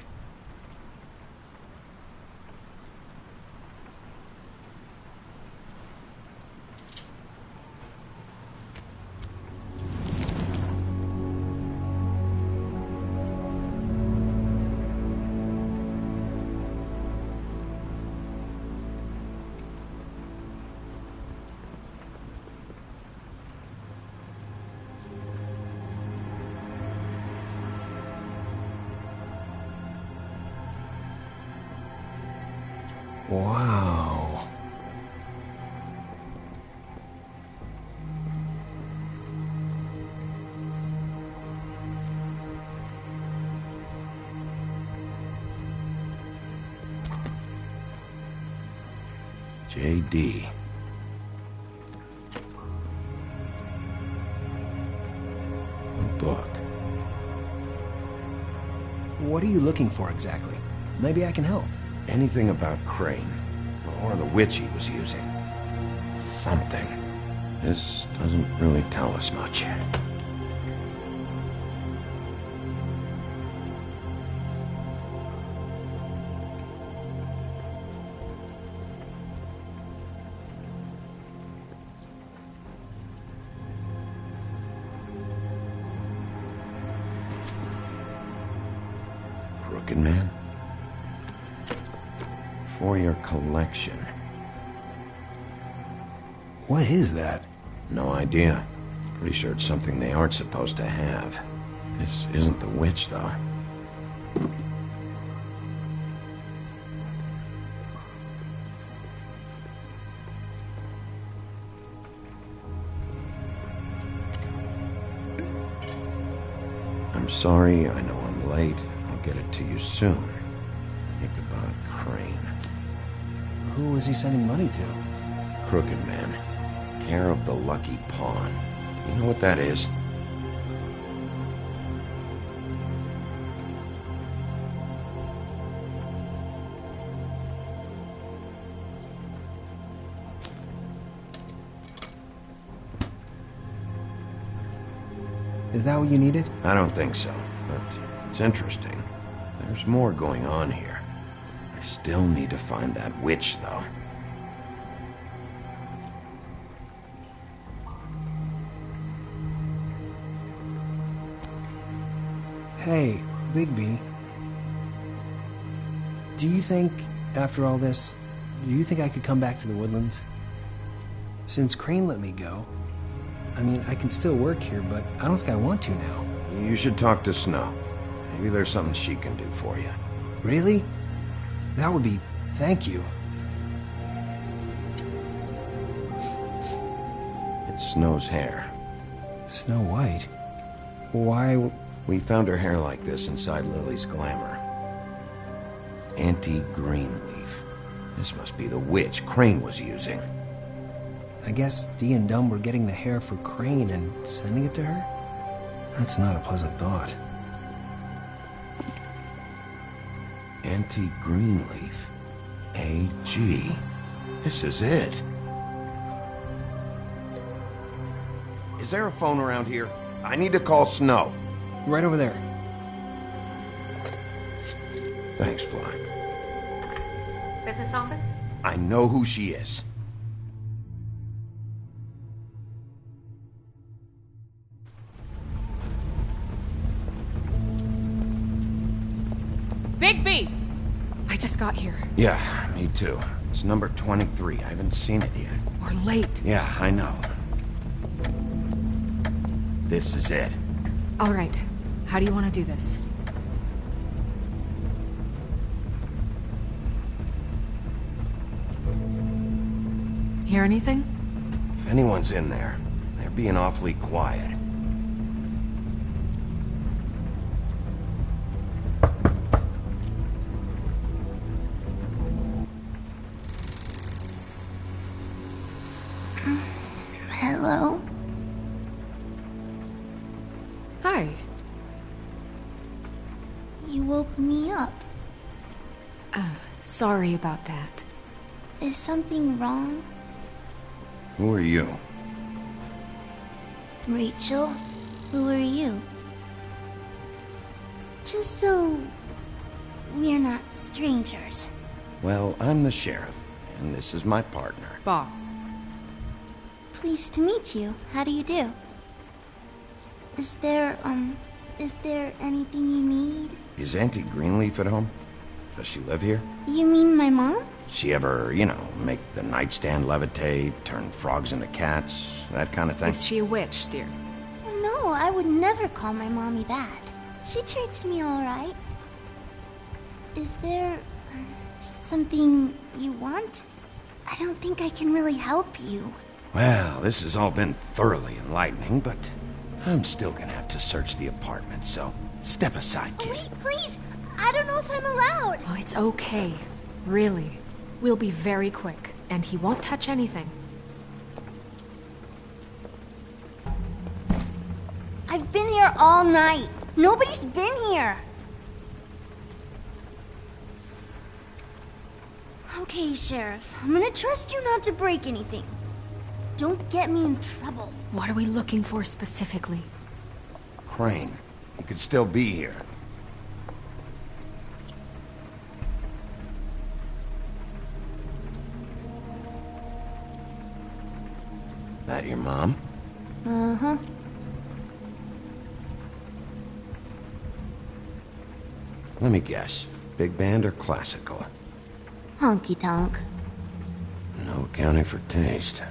Wow. J.D. Look. What are you looking for exactly? Maybe I can help. Anything about Crane, or the witch he was using. Something. This doesn't really tell us much. Crooked Man? For your collection. What is that? No idea. Pretty sure it's something they aren't supposed to have. This isn't the witch, though. I'm sorry, I know I'm late. I'll get it to you soon. Ichabod Crane. Who was he sending money to? Crooked Man. Care of the Lucky Pawn. You know what that is? Is that what you needed? I don't think so, but it's interesting. There's more going on here. I still need to find that witch, though. Hey, Bigby. Do you think, after all this, do you think I could come back to the Woodlands? Since Crane let me go, I mean, I can still work here, but I don't think I want to now. You should talk to Snow. Maybe there's something she can do for you. Really? That would be... thank you. It's Snow's hair. Snow White? Why... We found her hair like this inside Lily's glamour. Anti-Greenleaf. This must be the witch Crane was using. I guess Dee and Dumb were getting the hair for Crane and sending it to her? That's not a pleasant thought. Anti-Greenleaf. AG. This is it. Is there a phone around here? I need to call Snow. Right over there. Thanks, Fly. Business office? I know who she is. Bigby! I just got here. Yeah, me too. It's number 23. I haven't seen it yet. We're late. Yeah, I know. This is it. All right. How do you want to do this? Hear anything? If anyone's in there, they're being awfully quiet. Hello? Hi. You woke me up. Sorry about that. Is something wrong? Who are you? Rachel? Who are you? Just so we're not strangers. Well, I'm the sheriff, and this is my partner. Boss. Pleased to meet you. How do you do? Is there anything you need? Is Auntie Greenleaf at home? Does she live here? You mean my mom? She ever, make the nightstand levitate, turn frogs into cats, that kind of thing? Is she a witch, dear? No, I would never call my mommy that. She treats me all right. Is there something you want? I don't think I can really help you. Well, this has all been thoroughly enlightening, but I'm still gonna have to search the apartment, so step aside, kid. Wait, please! I don't know if I'm allowed! Oh, it's okay. Really. We'll be very quick, and he won't touch anything. I've been been here all night. Nobody's been here. Okay, Sheriff. I'm gonna trust you not to break anything. Don't get me in trouble. What are we looking for specifically? Crane. He could still be here. That your mom? Uh-huh. Let me guess. Big band or classical? Honky-tonk. No accounting for taste.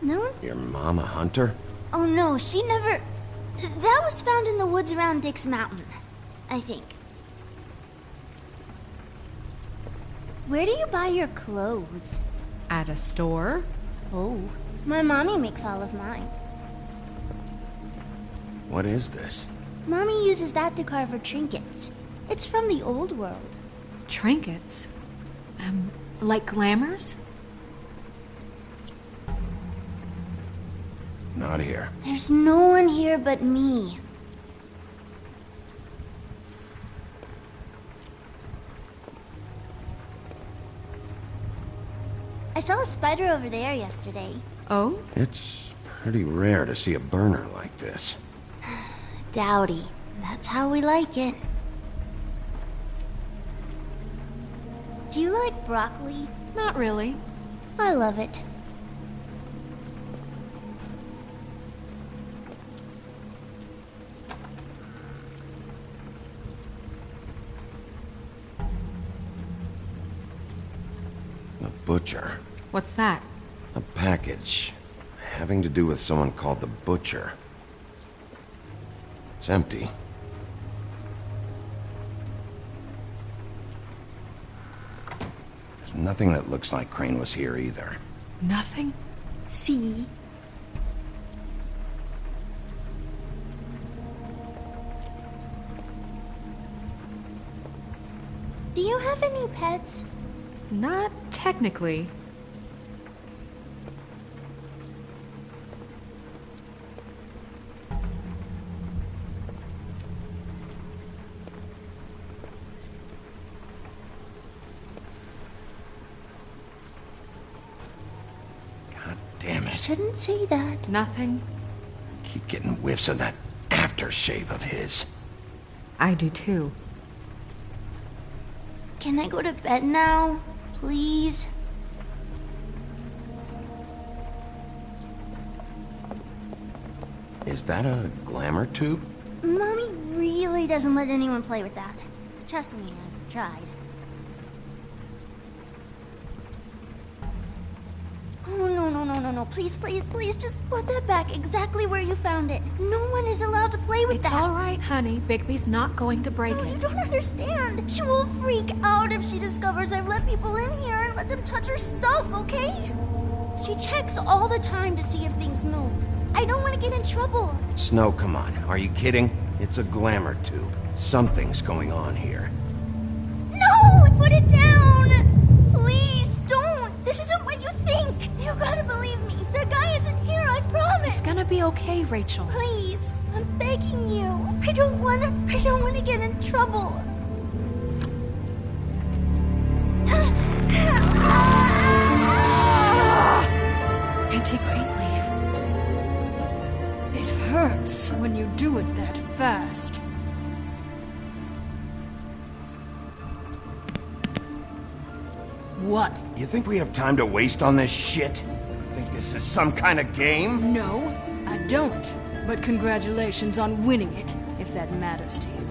No? Your mom a hunter? Oh no, she never... That was found in the woods around Dick's Mountain, I think. Where do you buy your clothes? At a store? Oh, my mommy makes all of mine. What is this? Mommy uses that to carve her trinkets. It's from the old world. Trinkets? Like glamours? Not here. There's no one here but me. I saw a spider over there yesterday. Oh? It's pretty rare to see a burner like this. Dowdy. That's how we like it. Do you like broccoli? Not really. I love it. A butcher. What's that? A package. Having to do with someone called the Butcher. It's empty. There's nothing that looks like Crane was here either. Nothing? See? Do you have any pets? Not technically. God damn it. Shouldn't say that. Nothing? Keep getting whiffs of that aftershave of his. I do too. Can I go to bed now? Please? Is that a glamour tube? Mommy really doesn't let anyone play with that. Trust me, I've tried. Oh, no. Please, just put that back exactly where you found it. No one is allowed to play with that. It's all right, honey. Bigby's not going to break it. You don't understand. She will freak out if she discovers I've let people in here and let them touch her stuff, okay? She checks all the time to see if things move. I don't want to get in trouble. Snow, come on. Are you kidding? It's a glamour tube. Something's going on here. No! Put it down! Please, don't! This isn't what you think! You gotta believe me. The guy isn't here, I promise! It's gonna be okay, Rachel. Please, I'm begging you. I don't wanna get in trouble. Auntie Greenleaf. It hurts when you do it that fast. What? You think we have time to waste on this shit? You think this is some kind of game? No, I don't. But congratulations on winning it, if that matters to you.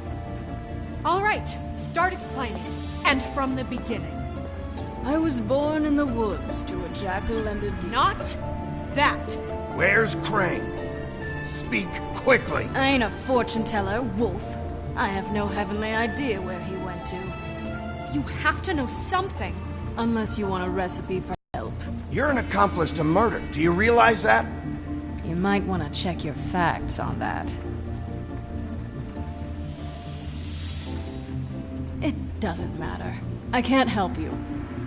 All right, start explaining. And from the beginning. I was born in the woods to a jackal and a deer. Not that. Where's Crane? Speak quickly. I ain't a fortune teller, Wolf. I have no heavenly idea where he went to. You have to know something. Unless you want a recipe for help. You're an accomplice to murder. Do you realize that? You might want to check your facts on that. Doesn't matter. I can't help you.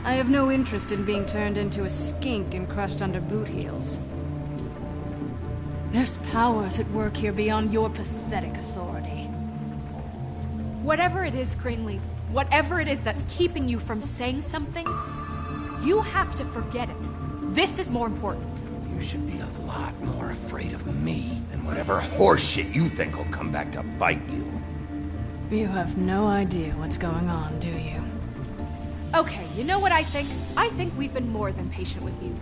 I have no interest in being turned into a skink and crushed under boot heels. There's powers at work here beyond your pathetic authority. Whatever it is, Greenleaf, whatever it is that's keeping you from saying something, you have to forget it. This is more important. You should be a lot more afraid of me than whatever horseshit you think will come back to bite you. You have no idea what's going on, do you? Okay, you know what I think? I think we've been more than patient with you.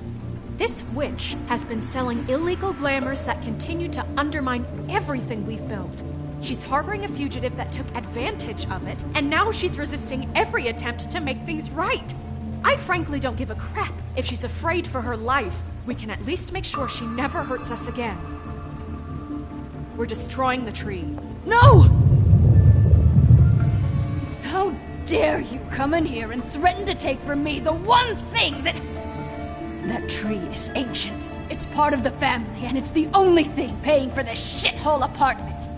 This witch has been selling illegal glamours that continue to undermine everything we've built. She's harboring a fugitive that took advantage of it, and now she's resisting every attempt to make things right. I frankly don't give a crap if she's afraid for her life. We can at least make sure she never hurts us again. We're destroying the tree. No! How dare you come in here and threaten to take from me the one thing that... That tree is ancient. It's part of the family, and it's the only thing paying for this shithole apartment.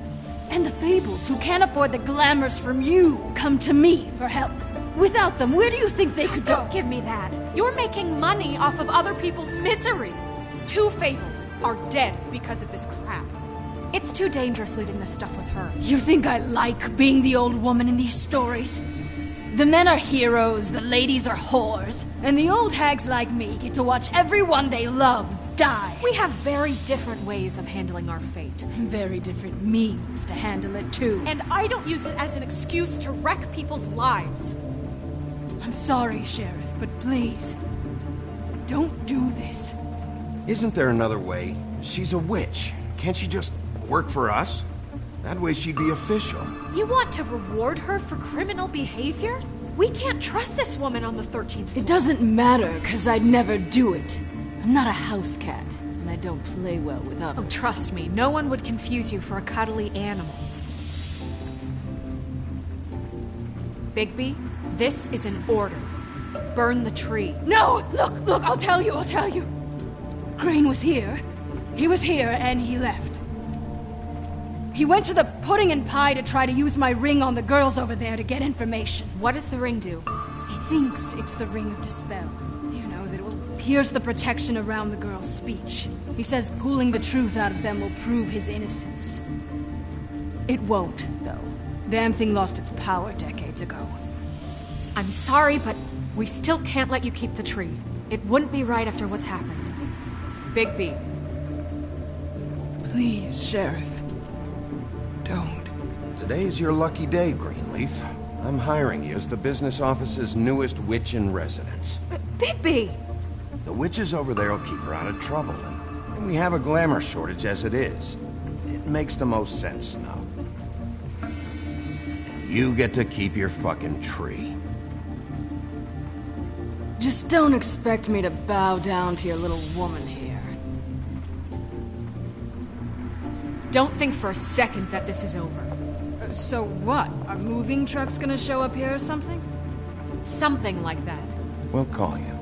And the Fables, who can't afford the glamours from you, come to me for help. Without them, where do you think they could go? Don't give me that. You're making money off of other people's misery. 2 Fables are dead because of this crap. It's too dangerous leaving this stuff with her. You think I like being the old woman in these stories? The men are heroes, the ladies are whores, and the old hags like me get to watch everyone they love die. We have very different ways of handling our fate. And very different means to handle it, too. And I don't use it as an excuse to wreck people's lives. I'm sorry, Sheriff, but please, don't do this. Isn't there another way? She's a witch. Can't she just work for us? That way she'd be official. You want to reward her for criminal behavior? We can't trust this woman on the 13th floor. It doesn't matter, because I'd never do it. I'm not a house cat, and I don't play well with others. Oh, trust me, no one would confuse you for a cuddly animal. Bigby, this is an order. Burn the tree. No! Look, I'll tell you. Crane was here. He was here, and he left. He went to the pudding and pie to try to use my ring on the girls over there to get information. What does the ring do? He thinks it's the ring of dispel. You know, that it will pierce the protection around the girls' speech. He says pulling the truth out of them will prove his innocence. It won't, though. Damn thing lost its power decades ago. I'm sorry, but we still can't let you keep the tree. It wouldn't be right after what's happened. Bigby. Please, Sheriff. Don't. Today's your lucky day, Greenleaf. I'm hiring you as the business office's newest witch in residence. But Bigby! The witches over there will keep her out of trouble, and we have a glamour shortage as it is. It makes the most sense now. And you get to keep your fucking tree. Just don't expect me to bow down to your little woman here. Don't think for a second that this is over. So what? Are moving trucks gonna show up here or something? Something like that. We'll call you.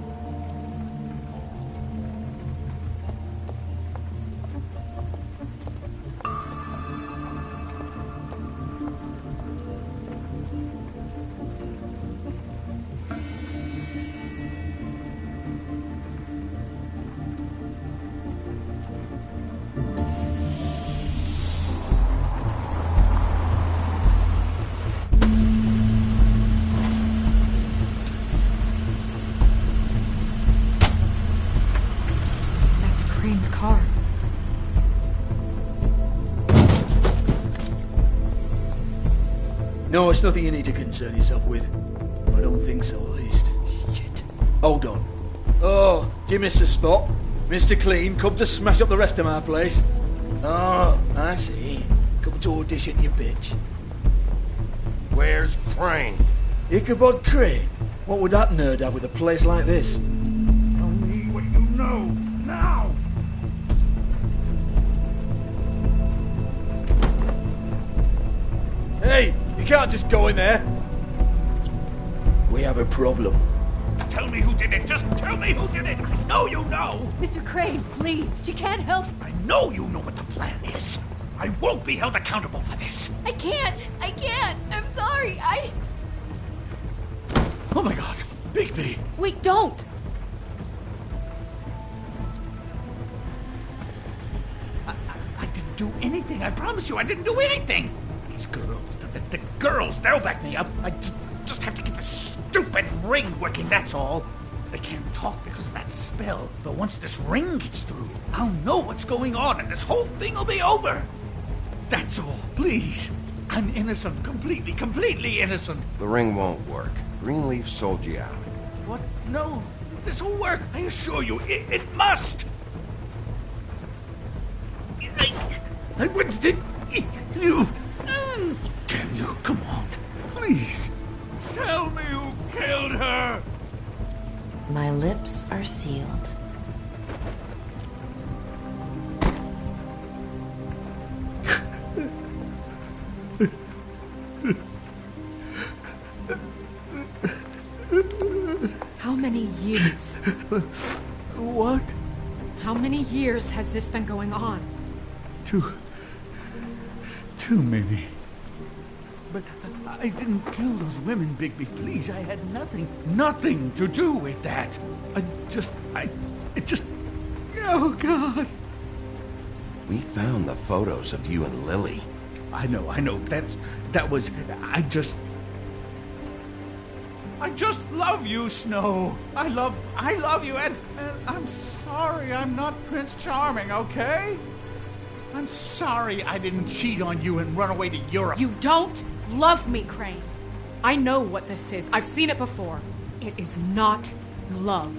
Car. No, it's nothing you need to concern yourself with. I don't think so, at least. Shit. Hold on. Oh, do you miss a spot? Mr. Clean, come to smash up the rest of my place. Oh, I see. Come to audition, you bitch. Where's Crane? Ichabod Crane? What would that nerd have with a place like this? Tell me what you know, now! Hey, you can't just go in there. We have a problem. Tell me who did it. Just tell me who did it. I know you know. Mr. Crane, please. She can't help. I know you know what the plan is. I won't be held accountable for this. I can't. I'm sorry. Oh my god, Bigby! Wait, don't! I didn't do anything. I promise you, I didn't do anything. These girls, the girls, they'll back me up. I just have to get the stupid ring working, that's all. They can't talk because of that spell, but once this ring gets through, I'll know what's going on and this whole thing will be over. That's all, please. I'm innocent, completely innocent. The ring won't work. Greenleaf sold you out. What? No, this will work. I assure you, it must. I went to you. Damn you, come on. Please. Tell me who killed her. My lips are sealed. How many years? What? How many years has this been going on? Two, maybe. But I didn't kill those women, Bigby. Please, I had nothing to do with that. I just... Oh, God. We found the photos of you and Lily. I know. That was... I just love you, Snow. I love you, and I'm sorry I'm not Prince Charming, okay? I'm sorry I didn't cheat on you and run away to Europe. You don't love me, Crane. I know what this is. I've seen it before. It is not love.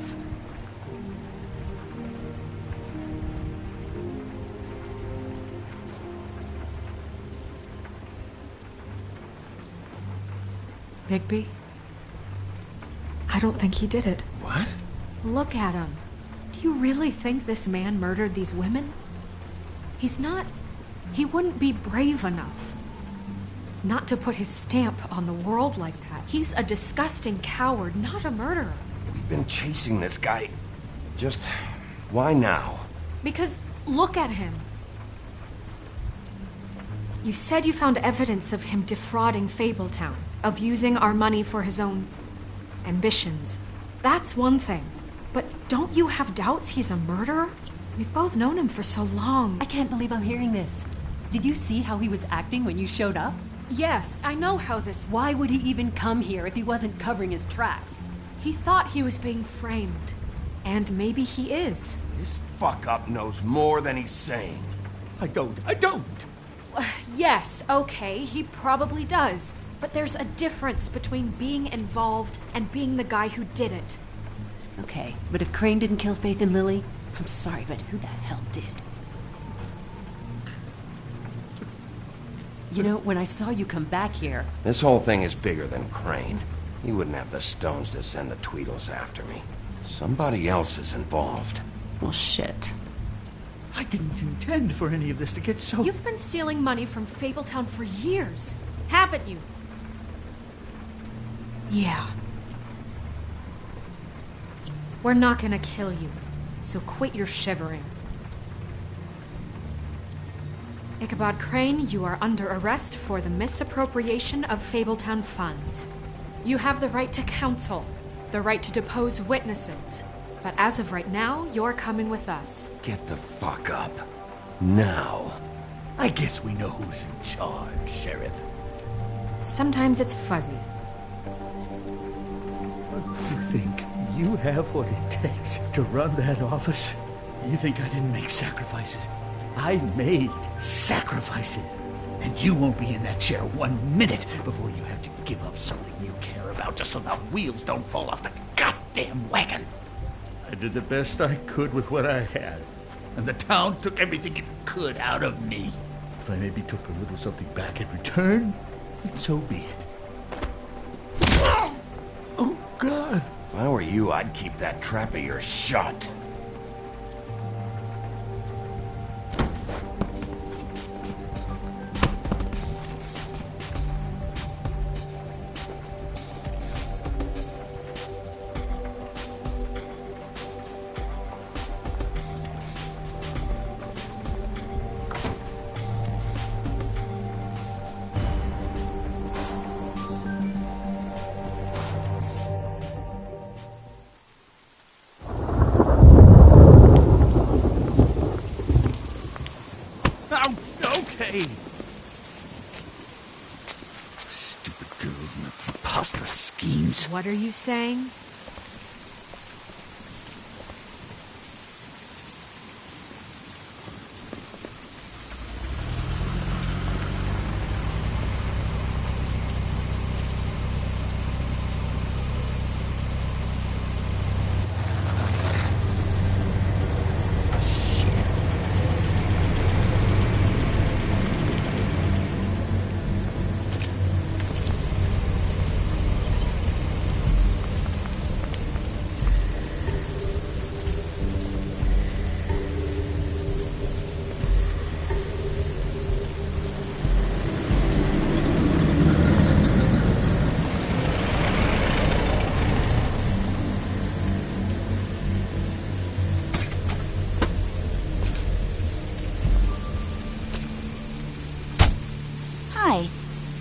Bigby? I don't think he did it. What? Look at him. Do you really think this man murdered these women? He's not... He wouldn't be brave enough. Not to put his stamp on the world like that. He's a disgusting coward, not a murderer. We've been chasing this guy. Just... why now? Because look at him. You said you found evidence of him defrauding Fabletown, of using our money for his own ambitions. That's one thing. But don't you have doubts he's a murderer? We've both known him for so long. I can't believe I'm hearing this. Did you see how he was acting when you showed up? Yes, I know how this... Why would he even come here if he wasn't covering his tracks? He thought he was being framed. And maybe he is. This fuck-up knows more than he's saying. I don't. Yes, okay, he probably does. But there's a difference between being involved and being the guy who did it. Okay, but if Crane didn't kill Faith and Lily, I'm sorry, but who the hell did? You know, when I saw you come back here... This whole thing is bigger than Crane. He wouldn't have the stones to send the Tweedles after me. Somebody else is involved. Well, shit. I didn't intend for any of this to get so... You've been stealing money from Fabletown for years, haven't you? Yeah. We're not gonna kill you, so quit your shivering. Ichabod Crane, you are under arrest for the misappropriation of Fabletown funds. You have the right to counsel, the right to depose witnesses, but as of right now, you're coming with us. Get the fuck up. Now. I guess we know who's in charge, Sheriff. Sometimes it's fuzzy. You think you have what it takes to run that office? You think I didn't make sacrifices? I made sacrifices. And you won't be in that chair 1 minute before you have to give up something you care about just so the wheels don't fall off the goddamn wagon. I did the best I could with what I had, and the town took everything it could out of me. If I maybe took a little something back in return, then so be it. Oh, God. If I were you, I'd keep that trap of yours shut. What are you saying?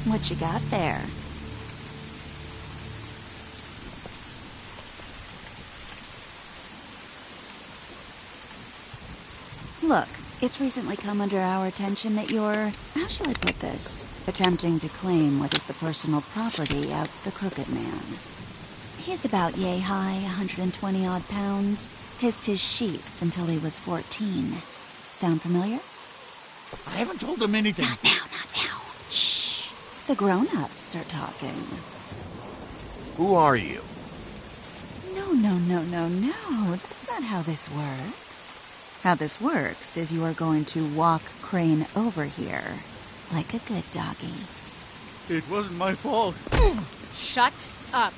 What you got there? Look, it's recently come under our attention that you're, how shall I put this, attempting to claim what is the personal property of the Crooked Man. He's about yay high, 120-odd pounds, pissed his sheets until he was 14. Sound familiar? I haven't told him anything. Not now. Shh. The grown-ups are talking. Who are you? No. That's not how this works. How this works is you are going to walk Crane over here, like a good doggy. It wasn't my fault. Shut up.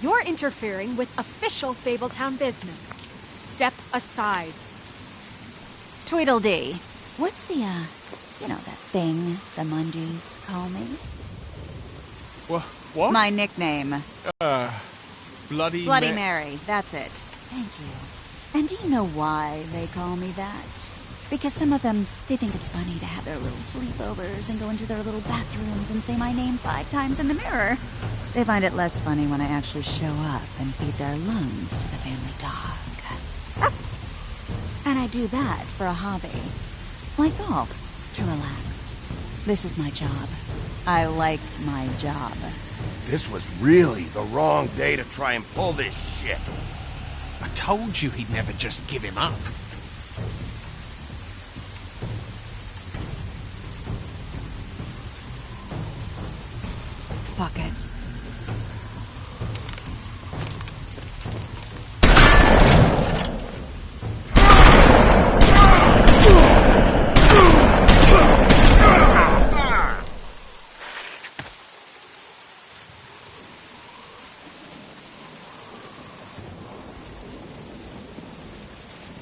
You're interfering with official Fabletown business. Step aside. Tweedledee. What's the, you know, that thing the Mundys call me? What? My nickname. Bloody Mary, that's it. Thank you. And do you know why they call me that? Because some of them, they think it's funny to have their little sleepovers and go into their little bathrooms and say my name 5 times in the mirror. They find it less funny when I actually show up and feed their lungs to the family dog. And I do that for a hobby. Like golf, to relax. This is my job. I like my job. This was really the wrong day to try and pull this shit. I told you he'd never just give him up. Fuck it.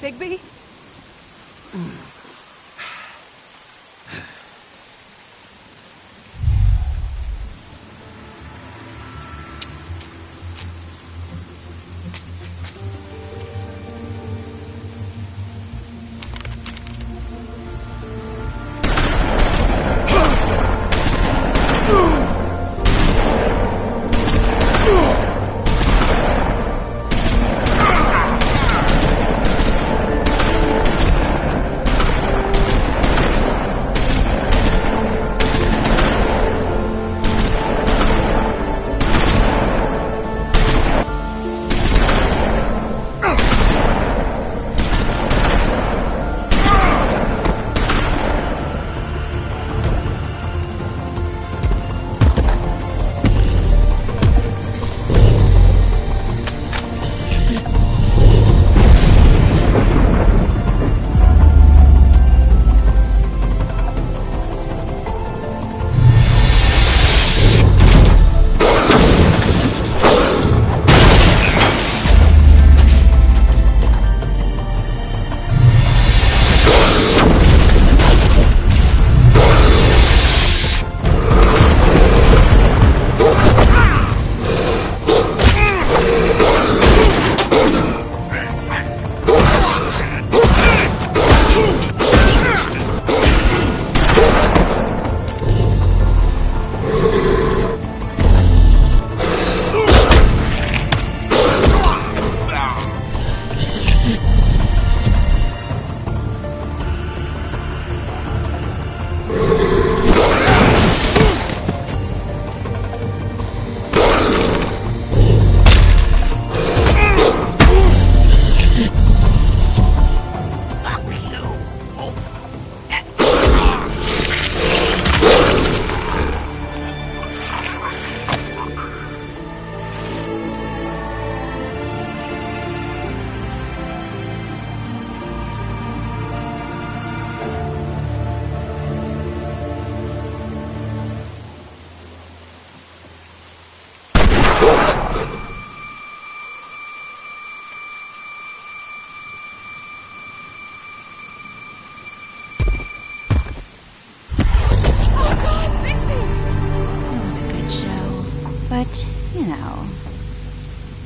Bigby?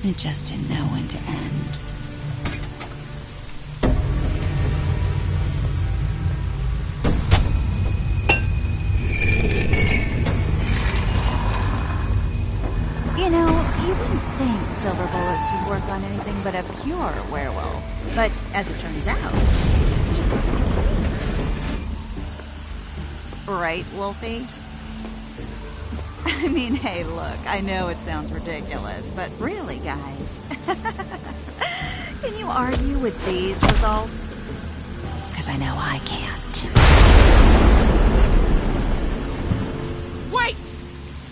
It just didn't know when to end. You know, you wouldn't think silver bullets would work on anything but a pure werewolf. But as it turns out, it's just case. Right, Wolfie? I mean, hey, look, I know it sounds ridiculous, but really, guys, can you argue with these results? Because I know I can't. Wait!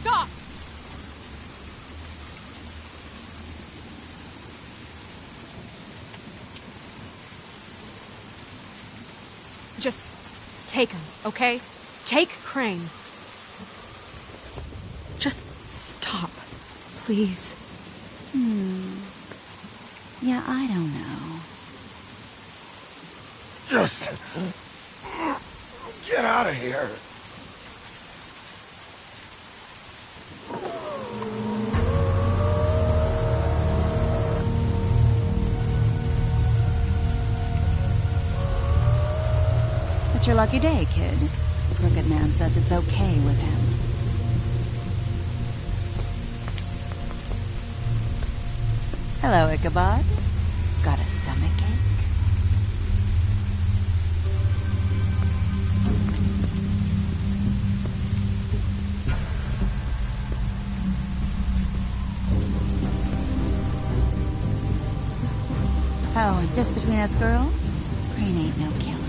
Stop! Just take him, okay? Take Crane. Just stop, please. Yeah, I don't know. Just get out of here. It's your lucky day, kid. The Crooked Man says it's okay with him. Hello, Ichabod. Got a stomachache? Oh, and just between us girls, Crane ain't no killer.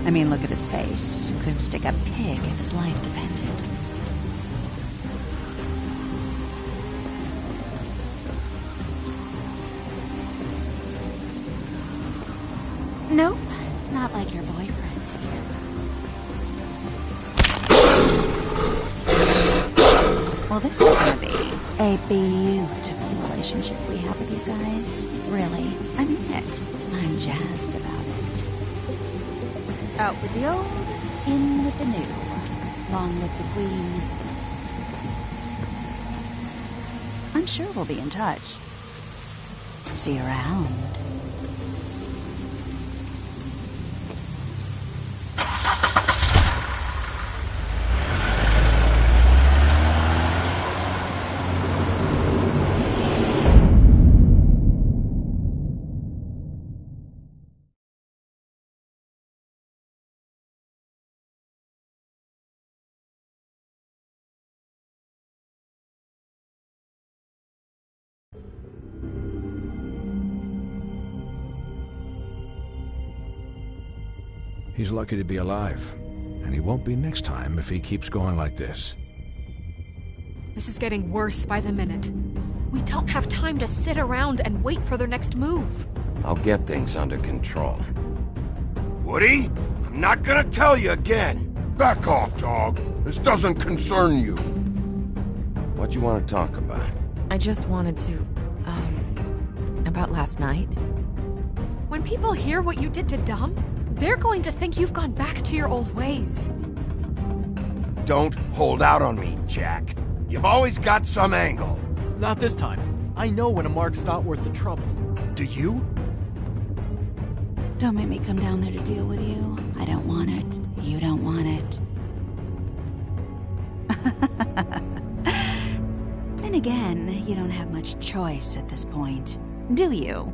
I mean, look at his face. Could stick a pig if his life depended. Nope, not like your boyfriend. Well, this is gonna be a beautiful relationship we have with you guys. Really, I mean it. I'm jazzed about it. Out with the old, in with the new. Long live the Queen. I'm sure we'll be in touch. See you around. He's lucky to be alive, and he won't be next time if he keeps going like this. This is getting worse by the minute. We don't have time to sit around and wait for their next move. I'll get things under control. Woody, I'm not gonna tell you again. Back off, dog. This doesn't concern you. What do you want to talk about? I just wanted to, about last night. When people hear what you did to Dom, they're going to think you've gone back to your old ways. Don't hold out on me, Jack. You've always got some angle. Not this time. I know when a mark's not worth the trouble. Do you? Don't make me come down there to deal with you. I don't want it. You don't want it. Then again, you don't have much choice at this point, do you?